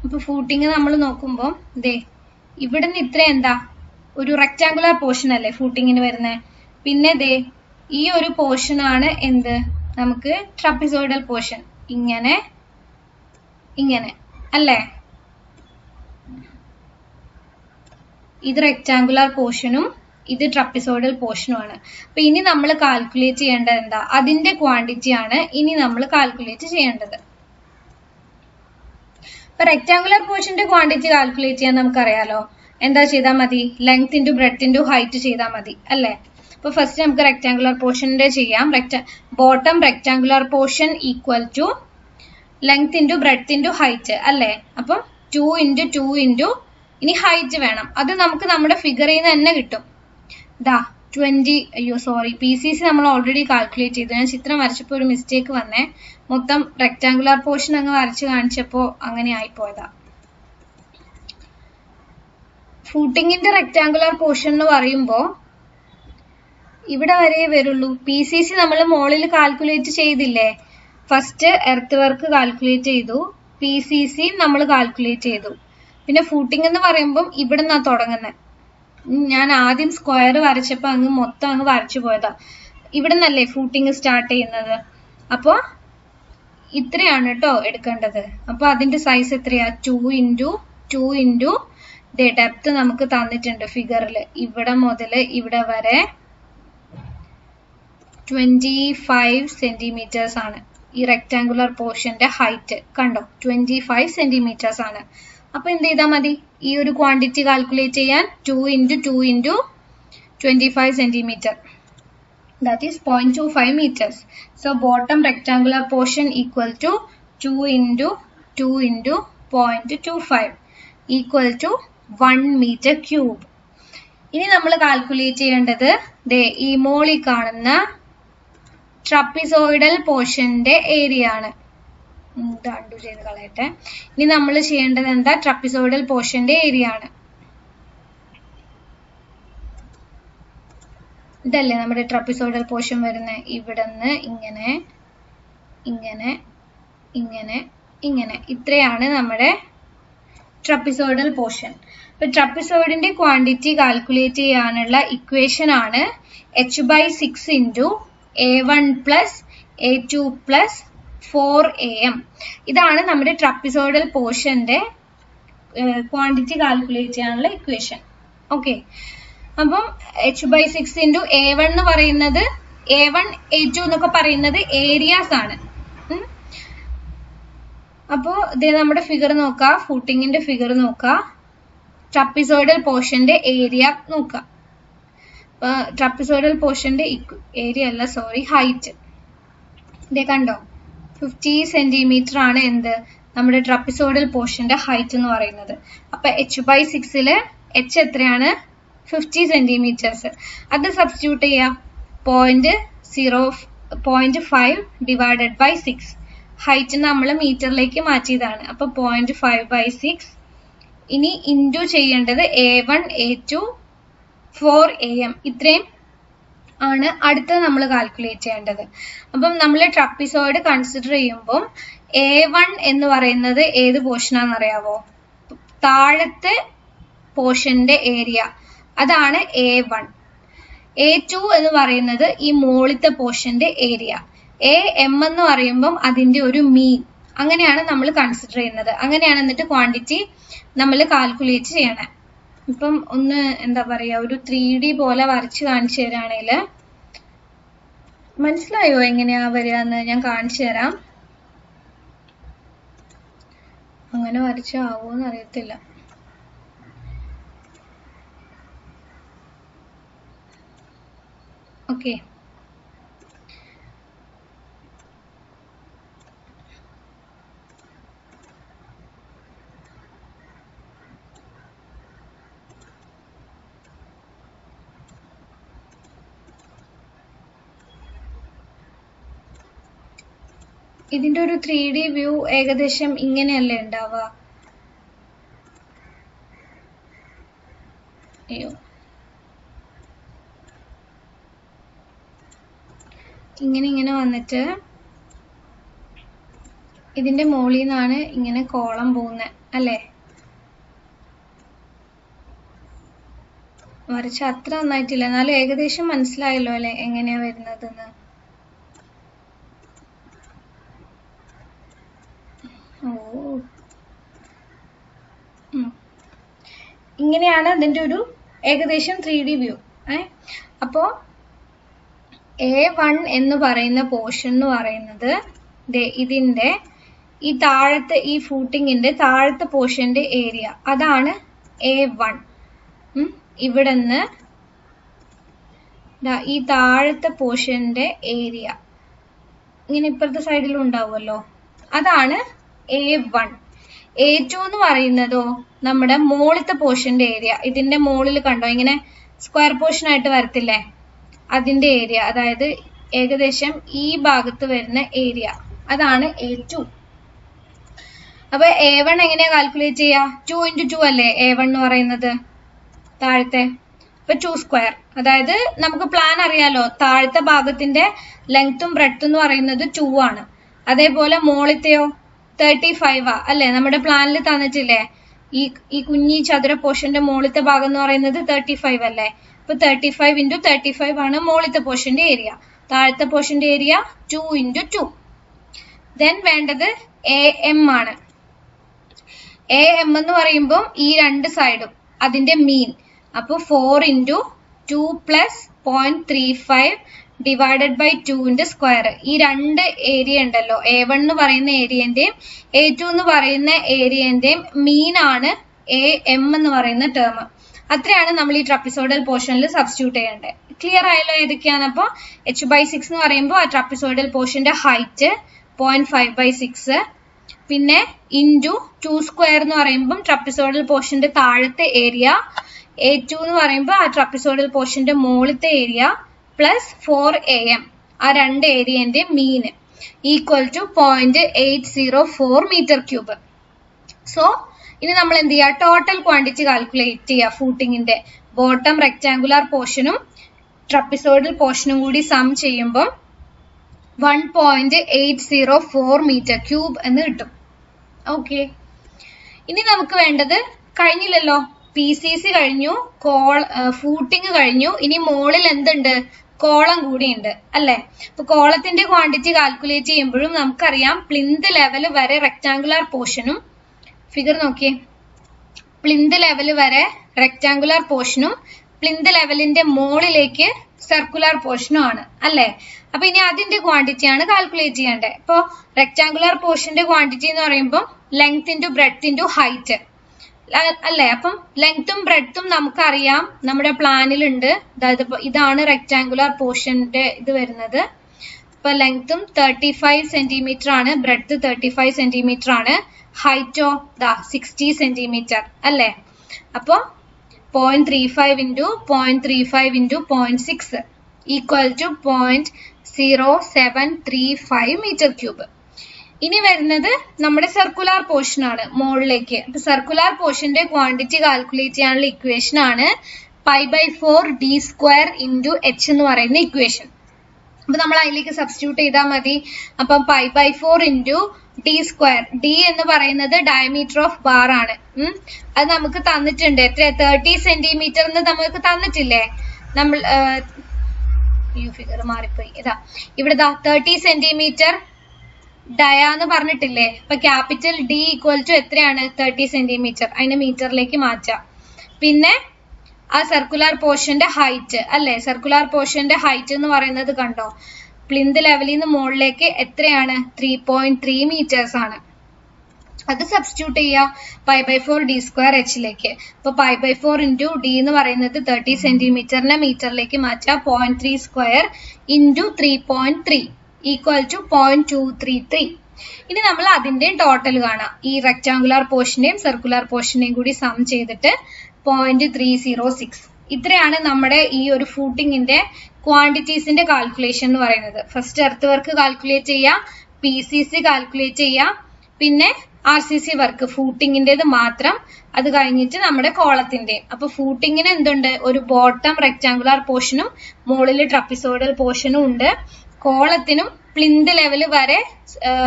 അപ്പൊ ഫൂട്ടിങ് നമ്മൾ നോക്കുമ്പോൾ ദേ ഇവിടുന്ന് ഇത്ര എന്താ ഒരു റെക്ടാങ്കുലർ പോർഷൻ അല്ലേ ഫൂട്ടിങ്ങിന് വരുന്നത്. പിന്നെ ദേ ഈ ഒരു പോർഷൻ ആണ് എന്ത്, നമുക്ക് ട്രപ്പിസോയിഡൽ പോർഷൻ. ഇങ്ങനെ ഇങ്ങനെ അല്ലേ. ഇത് റെക്ടാങ്കുലർ പോർഷനും ഇത് ട്രപ്പിസോയിഡൽ പോർഷനുമാണ്. അപ്പൊ ഇനി നമ്മൾ കാൽക്കുലേറ്റ് ചെയ്യേണ്ടത് എന്താ, അതിന്റെ ക്വാണ്ടിറ്റി ആണ് ഇനി നമ്മൾ കാൽക്കുലേറ്റ് ചെയ്യേണ്ടത്. ഇപ്പൊ റെക്ടാങ്കുലർ പോർഷന്റെ ക്വാണ്ടിറ്റി കാൽക്കുലേറ്റ് ചെയ്യാൻ നമുക്കറിയാലോ. എന്താ ചെയ്താൽ മതി, length into breadth into height ചെയ്താൽ മതി അല്ലേ. അപ്പൊ ഫസ്റ്റ് നമുക്ക് റെക്ടാങ്കുലർ പോർഷന്റെ ചെയ്യാം. Bottom rectangular portion equal to length into breadth into height അല്ലേ. അപ്പം 2 ഇൻറ്റു 2 ഇൻറ്റു ഇനി ഹൈറ്റ് വേണം. അത് നമുക്ക് നമ്മുടെ ഫിഗറിൽ നിന്ന് തന്നെ കിട്ടും. ദാ 20, PCC നമ്മൾ ഓൾറെഡി കാൽക്കുലേറ്റ് ചെയ്തു. ഞാൻ ചിത്രം വരച്ചപ്പോൾ ഒരു മിസ്റ്റേക്ക് വന്നേ. മൊത്തം റെക്ടാങ്കുലർ പോർഷൻ അങ്ങ് വരച്ച് കാണിച്ചപ്പോൾ അങ്ങനെ ആയിപ്പോയതാ. ഫൂട്ടിങ്ങിന്റെ റെക്ടാങ്കുലർ പോർഷൻ എന്ന് പറയുമ്പോൾ ഇവിടെ വരെ വരുള്ളൂ. PCC നമ്മൾ മുകളിൽ കാൽക്കുലേറ്റ് ചെയ്തില്ലേ. ഫസ്റ്റ് എർത്ത് വർക്ക് കാൽക്കുലേറ്റ് ചെയ്തു, PCC നമ്മൾ കാൽക്കുലേറ്റ് ചെയ്തു. പിന്നെ ഫൂട്ടിംഗ് എന്ന് പറയുമ്പോൾ ഇവിടെ നിന്നാ തുടങ്ങുന്നത്. ഞാൻ ആദ്യം സ്ക്വയർ വരച്ചപ്പോൾ അങ്ങ് മൊത്തം അങ്ങ് വരച്ചു പോയതാ. ഇവിടെ നിന്നല്ലേ ഫൂട്ടിംഗ് സ്റ്റാർട്ട് ചെയ്യുന്നത്. അപ്പോൾ ഇത്രയാണ് കേട്ടോ എടുക്കേണ്ടത്. അപ്പൊ അതിന്റെ സൈസ് എത്രയാ, 2 ഇൻറ്റു 2 ഇൻറ്റു ഡെപ്ത് നമുക്ക് തന്നിട്ടുണ്ട് ഫിഗറിൽ. ഇവിടെ മുതൽ ഇവിടെ വരെ 25 സെന്റിമീറ്റേഴ്സ് ആണ് ഈ റെക്ടാങ്കുലർ പോർഷന്റെ ഹൈറ്റ്. കണ്ടോ, 25 സെന്റിമീറ്റേഴ്സ് ആണ്. അപ്പൊ എന്ത് ചെയ്താൽ മതി, ഈ ഒരു ക്വാണ്ടിറ്റി കാൽക്കുലേറ്റ് ചെയ്യാൻ 2 into 2 into 25 centimetre, that is 0.25 meters. So bottom rectangular portion equal to 2 into 2 into 0.25 equal to 1 meter cube. ഇനി നമ്മൾ കാൽക്കുലേറ്റ് ചെയ്യേണ്ടത് ദേ ഈ മോളിൽ കാണുന്ന ട്രപ്പിസോയിഡൽ പോർഷന്റെ ഏരിയ ആണ്. അണ്ടു ചെയ്ത് കളയട്ടെ. ഇനി നമ്മൾ ചെയ്യേണ്ടത് എന്താ, ട്രപ്പിസോയിഡൽ പോർഷന്റെ ഏരിയ ആണ്. ഇതല്ലേ നമ്മുടെ ട്രപ്പിസോയിഡൽ പോർഷൻ വരുന്നത്. ഇവിടുന്ന് ഇങ്ങനെ ഇങ്ങനെ ഇങ്ങനെ ഇങ്ങനെ ഇത്രയാണ് നമ്മുടെ ട്രപ്പിസോയിഡൽ പോർഷൻ. ഇപ്പൊ ട്രപ്പിസോയിഡിന്റെ ക്വാണ്ടിറ്റി കാൽക്കുലേറ്റ് ചെയ്യാനുള്ള ഇക്വേഷൻ ആണ് h/6 into A1 plus A2 plus 4AM. ഇതാണ് നമ്മുടെ ട്രപ്പിസോയിഡൽ പോർഷന്റെ ക്വാണ്ടിറ്റി കാൽക്കുലേറ്റ് ചെയ്യാനുള്ള ഇക്വേഷൻ. ഓക്കെ, അപ്പം h/6 ഇൻറ്റു A1 എന്ന് പറയുന്നത്, A1 A2 എന്നൊക്കെ പറയുന്നത് ഏരിയാസ് ആണ്. അപ്പോൾ ഇത് നമ്മുടെ ഫിഗർ നോക്കുക, ഫൂട്ടിങ്ങിന്റെ ഫിഗർ നോക്കുക, ട്രപ്പിസോയിഡൽ പോർഷന്റെ ഏരിയ നോക്കുക. ട്രപ്പിസോയിഡൽ പോർഷന്റെ ഏരിയ അല്ല, ഹൈറ്റ്. ഇതേ കണ്ടോ, 50 സെന്റിമീറ്റർ ആണ് എന്ത്, നമ്മുടെ ട്രപ്പിസോയിഡൽ പോർഷന്റെ ഹൈറ്റ് എന്ന് പറയുന്നത്. അപ്പൊ h/6 h എത്രയാണ്, 50 സെന്റിമീറ്റേഴ്സ്. അത് സബ്സ്റ്റിറ്റ്യൂട്ട് ചെയ്യാം. 0.5 ഡിവൈഡഡ് ബൈ 6. ഹൈറ്റ് നമ്മൾ മീറ്ററിലേക്ക് മാറ്റിയതാണ്. അപ്പൊ 0.5/6. ഇനി ഇൻറ്റു ചെയ്യേണ്ടത് A1 A2 4AM. ഇത്രയും ആണ് അടുത്തത് നമ്മൾ കാൽക്കുലേറ്റ് ചെയ്യേണ്ടത്. അപ്പം നമ്മൾ ട്രപ്പിസോയിഡ് കൺസിഡർ ചെയ്യുമ്പോൾ A1 എന്ന് പറയുന്നത് ഏത് പോർഷനാണെന്ന് അറിയാവോ, താഴത്തെ പോർഷന്റെ ഏരിയ, അതാണ് A1. A2 എന്ന് പറയുന്നത് ഈ മോളിത്തെ പോർഷന്റെ ഏരിയ. AM എന്ന് പറയുമ്പം അതിന്റെ ഒരു മീൻ. അങ്ങനെയാണ് നമ്മൾ കൺസിഡർ ചെയ്യുന്നത്. അങ്ങനെയാണ് എന്നിട്ട് ക്വാണ്ടിറ്റി നമ്മൾ കാൽക്കുലേറ്റ് ചെയ്യണേ. ഇപ്പം ഒന്ന് എന്താ പറയാ, ഒരു 3D പോലെ വരച്ച് കാണിച്ചു തരാണെങ്കിൽ മനസ്സിലായോ എങ്ങനെയാ വരികയെന്ന് ഞാൻ കാണിച്ചു തരാം. അങ്ങനെ വരച്ചാവോന്ന് അറിയത്തില്ല. ഓക്കെ, ഇതിന്റെ ഒരു 3D വ്യൂ ഏകദേശം ഇങ്ങനെയല്ലേ ഉണ്ടാവുക? അയ്യോ, ഇങ്ങനെ വന്നിട്ട് ഇതിന്റെ മുകളിൽ നിന്നാണ് ഇങ്ങനെ കോളം പോകുന്നത് അല്ലേ? വരച്ച അത്ര നന്നായിട്ടില്ല, എന്നാലും ഏകദേശം മനസ്സിലായല്ലോ അല്ലെ എങ്ങനെയാ വരുന്നതെന്ന്. ഇങ്ങനെയാണ് അതിന്റെ ഒരു ഏകദേശം 3D വ്യൂ. അപ്പോ A1 എന്ന് പറയുന്ന പോർഷൻ എന്ന് പറയുന്നത് ഇതിന്റെ ഈ താഴത്തെ ഈ ഫൂട്ടിങ്ങിന്റെ താഴത്തെ പോർഷന്റെ ഏരിയ, അതാണ് A1. ഇവിടെ നിന്ന് ഈ താഴത്തെ പോർഷന്റെ ഏരിയ ഇങ്ങനെ ഇപ്പുറത്തെ സൈഡിലും ഉണ്ടാവുമല്ലോ, അതാണ് A1. A2 എന്ന് പറയുന്നതോ നമ്മുടെ മുകളിലത്തെ പോർഷന്റെ ഏരിയ. ഇതിന്റെ മുകളിൽ കണ്ടോ ഇങ്ങനെ സ്ക്വയർ പോർഷൻ ആയിട്ട് വരത്തില്ലേ, അതിന്റെ ഏരിയ, അതായത് ഏകദേശം ഈ ഭാഗത്ത് വരുന്ന ഏരിയ, അതാണ് A2. അപ്പൊ A1 എങ്ങനെയാ കാൽക്കുലേറ്റ് ചെയ്യാ? 2 × 2 അല്ലേ A1 എന്ന് പറയുന്നത് താഴത്തെ. അപ്പൊ 2 സ്ക്വയർ, അതായത് നമുക്ക് പ്ലാൻ അറിയാലോ, താഴത്തെ ഭാഗത്തിന്റെ ലെങ്ത്തും ബ്രെഡ്ത്തും എന്ന് പറയുന്നത് 2 ആണ്. അതേപോലെ മുകളിലത്തെയോ 35 അല്ലെ, നമ്മുടെ പ്ലാനിൽ തന്നിട്ടില്ലേ? ഈ കുഞ്ഞി ചതുര പോർഷന്റെ മുകളിലത്തെ ഭാഗം എന്ന് പറയുന്നത് 35 അല്ലേ? അപ്പൊ 35 × 35 ആണ് മുകളിലത്തെ പോർഷന്റെ ഏരിയ. താഴത്തെ പോർഷന്റെ ഏരിയ 2 × 2. ദെൻ വേണ്ടത് AM ആണ്. AM എന്ന് പറയുമ്പോൾ ഈ രണ്ട് സൈഡും അതിന്റെ മീൻ. അപ്പൊ 4 × 2 + 0.35 ഡിവൈഡഡ് ബൈ 2ന്റെ സ്ക്വയർ. ഈ രണ്ട് ഏരിയ ഉണ്ടല്ലോ, A1 എന്ന് പറയുന്ന ഏരിയന്റെയും A2 എന്ന് പറയുന്ന ഏരിയന്റെയും മീൻ ആണ് AM എന്ന് പറയുന്ന ടേം. അത്രയാണ് നമ്മൾ ഈ ട്രപ്പിസോഡൽ പോർഷനിൽ സബ്സ്റ്റിറ്റ്യൂട്ട് ചെയ്യേണ്ടത്. ക്ലിയർ ആയല്ലോ ഏതൊക്കെയാണ്? അപ്പോൾ h/6 എന്ന് പറയുമ്പോൾ ആ ട്രപ്പിസോഡൽ പോർഷന്റെ ഹൈറ്റ് 0.5/6, പിന്നെ ഇൻറ്റു 2 സ്ക്വയർ എന്ന് പറയുമ്പോൾ ട്രപ്പിസോഡൽ പോർഷന്റെ താഴത്തെ ഏരിയ, A2 എന്ന് പറയുമ്പോൾ ആ ട്രപ്പിസോഡൽ പോർഷന്റെ മുകളിലത്തെ ഏരിയ പ്ലസ് 4AM, ആ രണ്ട് ഏരിയന്റെ മീൻ, ഈക്വൽ ടു 0.804 m³. സോ ഇനി നമ്മൾ എന്ത് ചെയ്യുക? ടോട്ടൽ ക്വാണ്ടിറ്റി കാൽക്കുലേറ്റ് ചെയ്യുക. ഫൂട്ടിങ്ങിന്റെ ബോട്ടം റെക്ടാങ്കുലർ പോർഷനും ട്രപ്പിസോഡൽ പോർഷനും കൂടി സം ചെയ്യുമ്പോൾ 1.804 m³ എന്ന് കിട്ടും. ഓക്കെ, ഇനി നമുക്ക് വേണ്ടത് കഴിഞ്ഞില്ലല്ലോ, PCC കഴിഞ്ഞു, ഫൂട്ടിങ് കഴിഞ്ഞു, ഇനി മുകളിൽ എന്തുണ്ട്? കോളം കൂടി ഉണ്ട് അല്ലെ? അപ്പൊ കോളത്തിന്റെ ക്വാണ്ടിറ്റി കാൽക്കുലേറ്റ് ചെയ്യുമ്പോഴും നമുക്കറിയാം പ്ലിന്ത് ലെവൽ വരെ റെക്ടാങ്കുലർ പോർഷനും, ഫിഗർ നോക്കിയേ, പ്ലിന്ത് ലെവൽ വരെ റെക്ടാങ്കുലർ പോർഷനും പ്ലിന്ത് ലെവലിന്റെ മുകളിലേക്ക് സർക്കുലർ പോർഷനും ആണ് അല്ലെ? അപ്പൊ ഇനി അതിന്റെ ക്വാണ്ടിറ്റിയാണ് കാൽക്കുലേറ്റ് ചെയ്യേണ്ടത്. ഇപ്പൊ റെക്ടാങ്കുലർ പോർഷന്റെ ക്വാണ്ടിറ്റി എന്ന് പറയുമ്പോൾ length into breadth into height അല്ലെ? അപ്പം ലെങ്ത്തും ബ്രെഡ്ത്തും നമുക്കറിയാം, നമ്മുടെ പ്ലാനിലുണ്ട്. അതായത് ഇതാണ് റെക്ടാങ്കുലർ പോർഷന്റെ ഇത് വരുന്നത്. ഇപ്പൊ ലെങ്ത്തും 35 cm ആണ്, ബ്രെഡ്ത്ത് 35 cm ആണ്, ഹൈറ്റോ 60 cm അല്ലെ? അപ്പൊ 0.35 × 0.35 × 0.6 ഈക്വൽ ടു 0.0735 m³. ഇനി വരുന്നത് നമ്മുടെ സർക്കുലർ പോർഷൻ ആണ് മുകളിലേക്ക്. അപ്പൊ സർക്കുലർ പോർഷന്റെ ക്വാണ്ടിറ്റി കാൽക്കുലേറ്റ് ചെയ്യാനുള്ള ഇക്വേഷൻ ആണ് π/4d² × h എന്ന് പറയുന്ന ഇക്വേഷൻ. അപ്പൊ നമ്മൾ അതിലേക്ക് സബ്സ്റ്റിറ്റ്യൂട്ട് ചെയ്താൽ മതി. അപ്പം π/4 × d², d എന്ന് പറയുന്നത് ഡയമീറ്റർ ഓഫ് ബാർ ആണ്. അത് നമുക്ക് തന്നിട്ടുണ്ട്. എത്ര? 30 cm എന്ന് നമുക്ക് തന്നിട്ടില്ലേ? നമ്മൾ ഫിഗർ മാറിപ്പോയി, ഇതാ ഇവിടെ 30 cm ഡയ എന്ന് പറഞ്ഞിട്ടില്ലേ? അപ്പൊ ക്യാപിറ്റൽ D ഈക്വൽ ടു എത്രയാണ്? 30 cm. അതിനെ മീറ്ററിലേക്ക് മാറ്റാം. പിന്നെ ആ സർക്കുലർ പോർഷന്റെ ഹൈറ്റ് അല്ലെ? സർക്കുലർ പോർഷന്റെ ഹൈറ്റ് എന്ന് പറയുന്നത് കണ്ടോ, പ്ലിന്ത് ലെവലിൽ നിന്ന് മുകളിലേക്ക് എത്രയാണ്? 3.3 meters ആണ്. അത് സബ്സ്റ്റിറ്റ്യൂട്ട് ചെയ്യുക π/4d² h. അപ്പൊ π/4 × d എന്ന് പറയുന്നത് 30 cm മീറ്ററിലേക്ക് മാറ്റാം. 0.3² × 3.3 ഈക്വൽ ടു 0.233. ഇനി നമ്മൾ അതിന്റെ ടോട്ടൽ കാണാം. ഈ റെക്ടാങ്കുലർ പോർഷന്റെയും സർക്കുലർ പോർഷന്റെയും കൂടി സം ചെയ്തിട്ട് 0.306. ഇത്രയാണ് നമ്മുടെ ഈ ഒരു ഫൂട്ടിങ്ങിന്റെ ക്വാണ്ടിറ്റീസിന്റെ കാൽക്കുലേഷൻ എന്ന് പറയുന്നത്. ഫസ്റ്റ് എർത്ത് വർക്ക് കാൽക്കുലേറ്റ് ചെയ്യുക, PCC കാൽക്കുലേറ്റ് ചെയ്യാം, പിന്നെ RCC വർക്ക് ഫൂട്ടിങ്ങിൻ്റെത് മാത്രം, അത് കഴിഞ്ഞിട്ട് നമ്മുടെ കോളത്തിന്റെ. അപ്പൊ ഫൂട്ടിങ്ങിന് എന്തുണ്ട്, ഒരു ബോട്ടം റെക്ടാങ്കുലർ പോർഷനും മുകളിൽ ട്രപ്പിസോയിഡൽ പോർഷനും ഉണ്ട്. കോളത്തിനും പ്ലിന്ത് ലെവൽ വരെ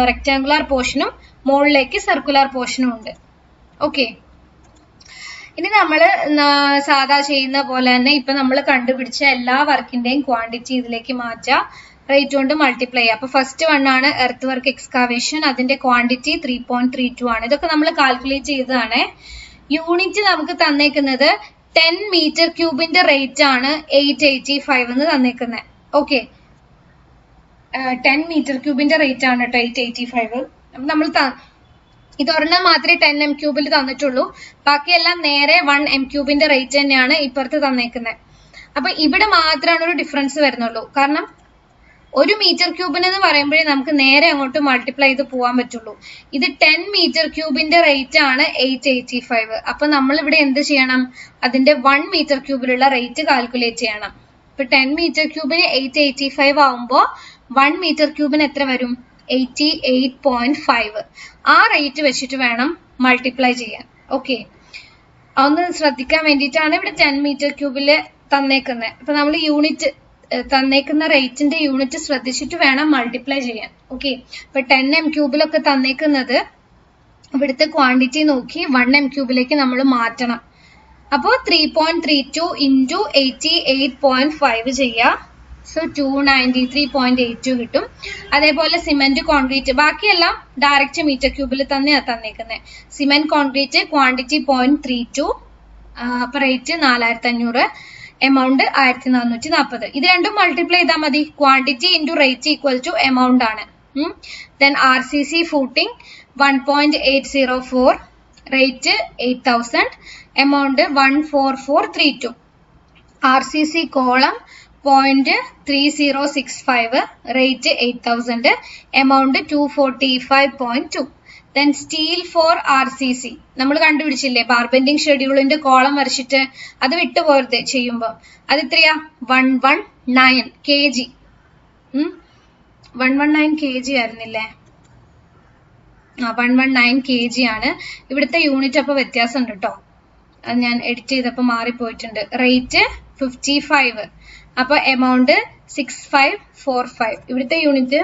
റെക്ടാങ്കുലർ പോർഷനും മുകളിലേക്ക് സർക്കുലർ പോർഷനും ഉണ്ട്. ഓക്കെ, ഇനി നമ്മൾ സാധാ ചെയ്യുന്ന പോലെ തന്നെ ഇപ്പൊ നമ്മൾ കണ്ടുപിടിച്ച എല്ലാ വർക്കിന്റെയും ക്വാണ്ടിറ്റി ഇതിലേക്ക് മാറ്റുക, റേറ്റ് കൊണ്ട് മൾട്ടിപ്ലൈ ചെയ്യുക. അപ്പൊ ഫസ്റ്റ് വൺ ആണ് എർത്ത് വർക്ക് എക്സ്കാവേഷൻ, അതിന്റെ ക്വാണ്ടിറ്റി 3.32 ആണ്. ഇതൊക്കെ നമ്മൾ കാൽക്കുലേറ്റ് ചെയ്തതാണ്. യൂണിറ്റ് നമുക്ക് തന്നേക്കുന്നത് 10 മീറ്റർ ക്യൂബിന്റെ റേറ്റ് ആണ് 885 എന്ന് തന്നേക്കുന്നത്. ഓക്കെ, 10 മീറ്റർ ക്യൂബിന്റെ റേറ്റ് ആണ് കേട്ടോ 885. നമ്മൾ ഇതൊരെണ്ണം മാത്രമേ 10 m ക്യൂബിൽ തന്നിട്ടുള്ളൂ, ബാക്കിയെല്ലാം നേരെ 1 m ക്യൂബിന്റെ റേറ്റ് തന്നെയാണ് ഇപ്പുറത്ത് തന്നേക്കുന്നത്. അപ്പൊ ഇവിടെ മാത്രമാണ് ഒരു ഡിഫറൻസ് വരുന്നുള്ളൂ, കാരണം 1 മീറ്റർ ക്യൂബിന് എന്ന് പറയുമ്പോഴേ നമുക്ക് നേരെ അങ്ങോട്ട് മൾട്ടിപ്ലൈ ചെയ്ത് പോകാൻ പറ്റുള്ളൂ. ഇത് 10 മീറ്റർ ക്യൂബിന്റെ റേറ്റ് ആണ് 885. അപ്പൊ നമ്മൾ ഇവിടെ എന്ത് ചെയ്യണം, അതിന്റെ 1 മീറ്റർ ക്യൂബിലുള്ള റേറ്റ് കാൽക്കുലേറ്റ് ചെയ്യണം. ഇപ്പൊ 10 മീറ്റർ ക്യൂബിന് 885 ആവുമ്പോ 1 മീറ്റർ ക്യൂബിന് എത്ര വരും, 88.5. ആ റേറ്റ് വെച്ചിട്ട് വേണം മൾട്ടിപ്ലൈ ചെയ്യാൻ. ഓക്കെ, അതൊന്ന് ശ്രദ്ധിക്കാൻ വേണ്ടിയിട്ടാണ് ഇവിടെ 10 മീറ്റർ ക്യൂബില് തന്നേക്കുന്നത്. അപ്പൊ നമ്മൾ യൂണിറ്റ് തന്നേക്കുന്ന റേറ്റിന്റെ യൂണിറ്റ് ശ്രദ്ധിച്ചിട്ട് വേണം മൾട്ടിപ്ലൈ ചെയ്യാൻ. ഓക്കെ, ഇപ്പൊ 10 m ക്യൂബിലൊക്കെ തന്നേക്കുന്നത് ഇവിടുത്തെ ക്വാണ്ടിറ്റി നോക്കി 1 m ക്യൂബിലേക്ക് നമ്മൾ മാറ്റണം. അപ്പോൾ 3.32 ഇൻറ്റു 88.5 ചെയ്യാം. സോ 293.82 കിട്ടും. അതേപോലെ സിമെന്റ് കോൺക്രീറ്റ് ബാക്കിയെല്ലാം ഡയറക്റ്റ് മീറ്റർ ക്യൂബിൽ തന്നെയാണ് തന്നേക്കുന്നത്. സിമെന്റ് കോൺക്രീറ്റ് ക്വാണ്ടിറ്റി 0.32, അപ്പൊ റേറ്റ് 4500, എമൗണ്ട് 1440. ഇത് രണ്ടും മൾട്ടിപ്ലൈ ചെയ്താൽ മതി. Quantity into rate equal to amount ആണ്. Then RCC footing 1.804, rate 8000, amount 14432. RCC column 0.3065, rate 8000, amount 245.2. Then steel for RCC നമ്മൾ കണ്ടുപിടിച്ചില്ലേ, ബാർബെൻഡിങ് ഷെഡ്യൂളിന്റെ കോളം വരച്ചിട്ട്, അത് വിട്ടുപോരുത് ചെയ്യുമ്പോൾ. അത് എത്രയാ, 119 kg. 119 kg ആയിരുന്നില്ലേ? 119 kg ആണ്. ഇവിടുത്തെ യൂണിറ്റ് അപ്പൊ വ്യത്യാസം ഉണ്ട് കേട്ടോ, അത് ഞാൻ എഡിറ്റ് ചെയ്തപ്പോ മാറിപ്പോയിട്ടുണ്ട്. റേറ്റ് 55, അപ്പൊ എമൗണ്ട് 6545. ഇവിടുത്തെ യൂണിറ്റ്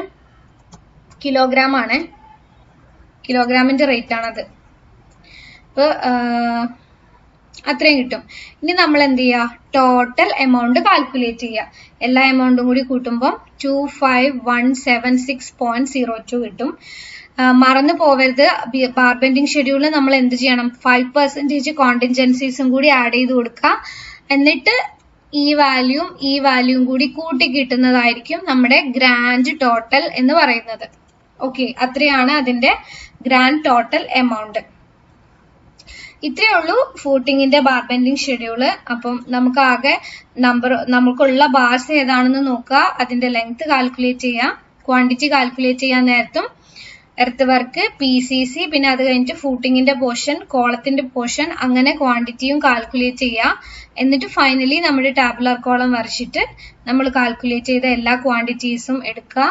കിലോഗ്രാം ആണ്, കിലോഗ്രാമിന്റെ റേറ്റ് ആണത്. അപ്പൊ അത്രയും കിട്ടും. ഇനി നമ്മൾ എന്ത് ചെയ്യുക, ടോട്ടൽ എമൗണ്ട് കാൽക്കുലേറ്റ് ചെയ്യുക. എല്ലാ എമൗണ്ടും കൂടി കൂട്ടുമ്പോൾ 25176.02 കിട്ടും. മറന്നു പോവരുത്, ബാർബെൻഡിങ് ഷെഡ്യൂളിൽ നമ്മൾ എന്ത് ചെയ്യണം, 5% കോണ്ടിൻജൻസീസും കൂടി ആഡ് ചെയ്ത് കൊടുക്കുക. എന്നിട്ട് ഈ വാല്യൂം കൂടി കൂട്ടി കിട്ടുന്നതായിരിക്കും നമ്മുടെ ഗ്രാൻഡ് ടോട്ടൽ എന്ന് പറയുന്നത്. ഓക്കെ, അത്രയാണ് അതിന്റെ ഗ്രാൻഡ് ടോട്ടൽ എമൗണ്ട്. ഇത്രയേ ഉള്ളൂ ഫൂട്ടിങ്ങിന്റെ ബാർബെൻഡിങ് ഷെഡ്യൂള്. അപ്പം നമുക്ക് ആകെ നമുക്കുള്ള ബാർസ് ഏതാണെന്ന് നോക്കുക, അതിന്റെ ലെങ്ത് കാൽക്കുലേറ്റ് ചെയ്യാം, ക്വാണ്ടിറ്റി കാൽക്കുലേറ്റ് ചെയ്യാൻ നേരത്തും എർത്ത് വർക്ക്, PCC, പിന്നെ അത് കഴിഞ്ഞിട്ട് ഫൂട്ടിങ്ങിന്റെ പോർഷൻ, കോളത്തിന്റെ പോർഷൻ, അങ്ങനെ ക്വാണ്ടിറ്റിയും കാൽക്കുലേറ്റ് ചെയ്യുക. എന്നിട്ട് ഫൈനലി നമ്മുടെ ടാബുലർ കോളം വരച്ചിട്ട് നമ്മൾ കാൽക്കുലേറ്റ് ചെയ്ത എല്ലാ ക്വാണ്ടിറ്റീസും എടുക്കുക,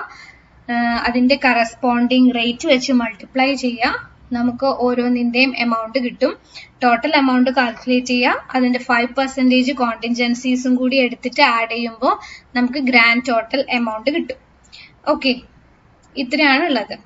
അതിന്റെ കറസ്പോണ്ടിങ് റേറ്റ് വെച്ച് മൾട്ടിപ്ലൈ ചെയ്യുക. നമുക്ക് ഓരോന്നിന്റെയും എമൗണ്ട് കിട്ടും. ടോട്ടൽ എമൗണ്ട് കാൽക്കുലേറ്റ് ചെയ്യുക, അതിന്റെ 5% കോണ്ടിൻജൻസീസും കൂടി എടുത്തിട്ട് ആഡ് ചെയ്യുമ്പോൾ നമുക്ക് ഗ്രാൻഡ് ടോട്ടൽ എമൗണ്ട് കിട്ടും. ഓക്കെ, ഇത്രയാണ് ഉള്ളത്.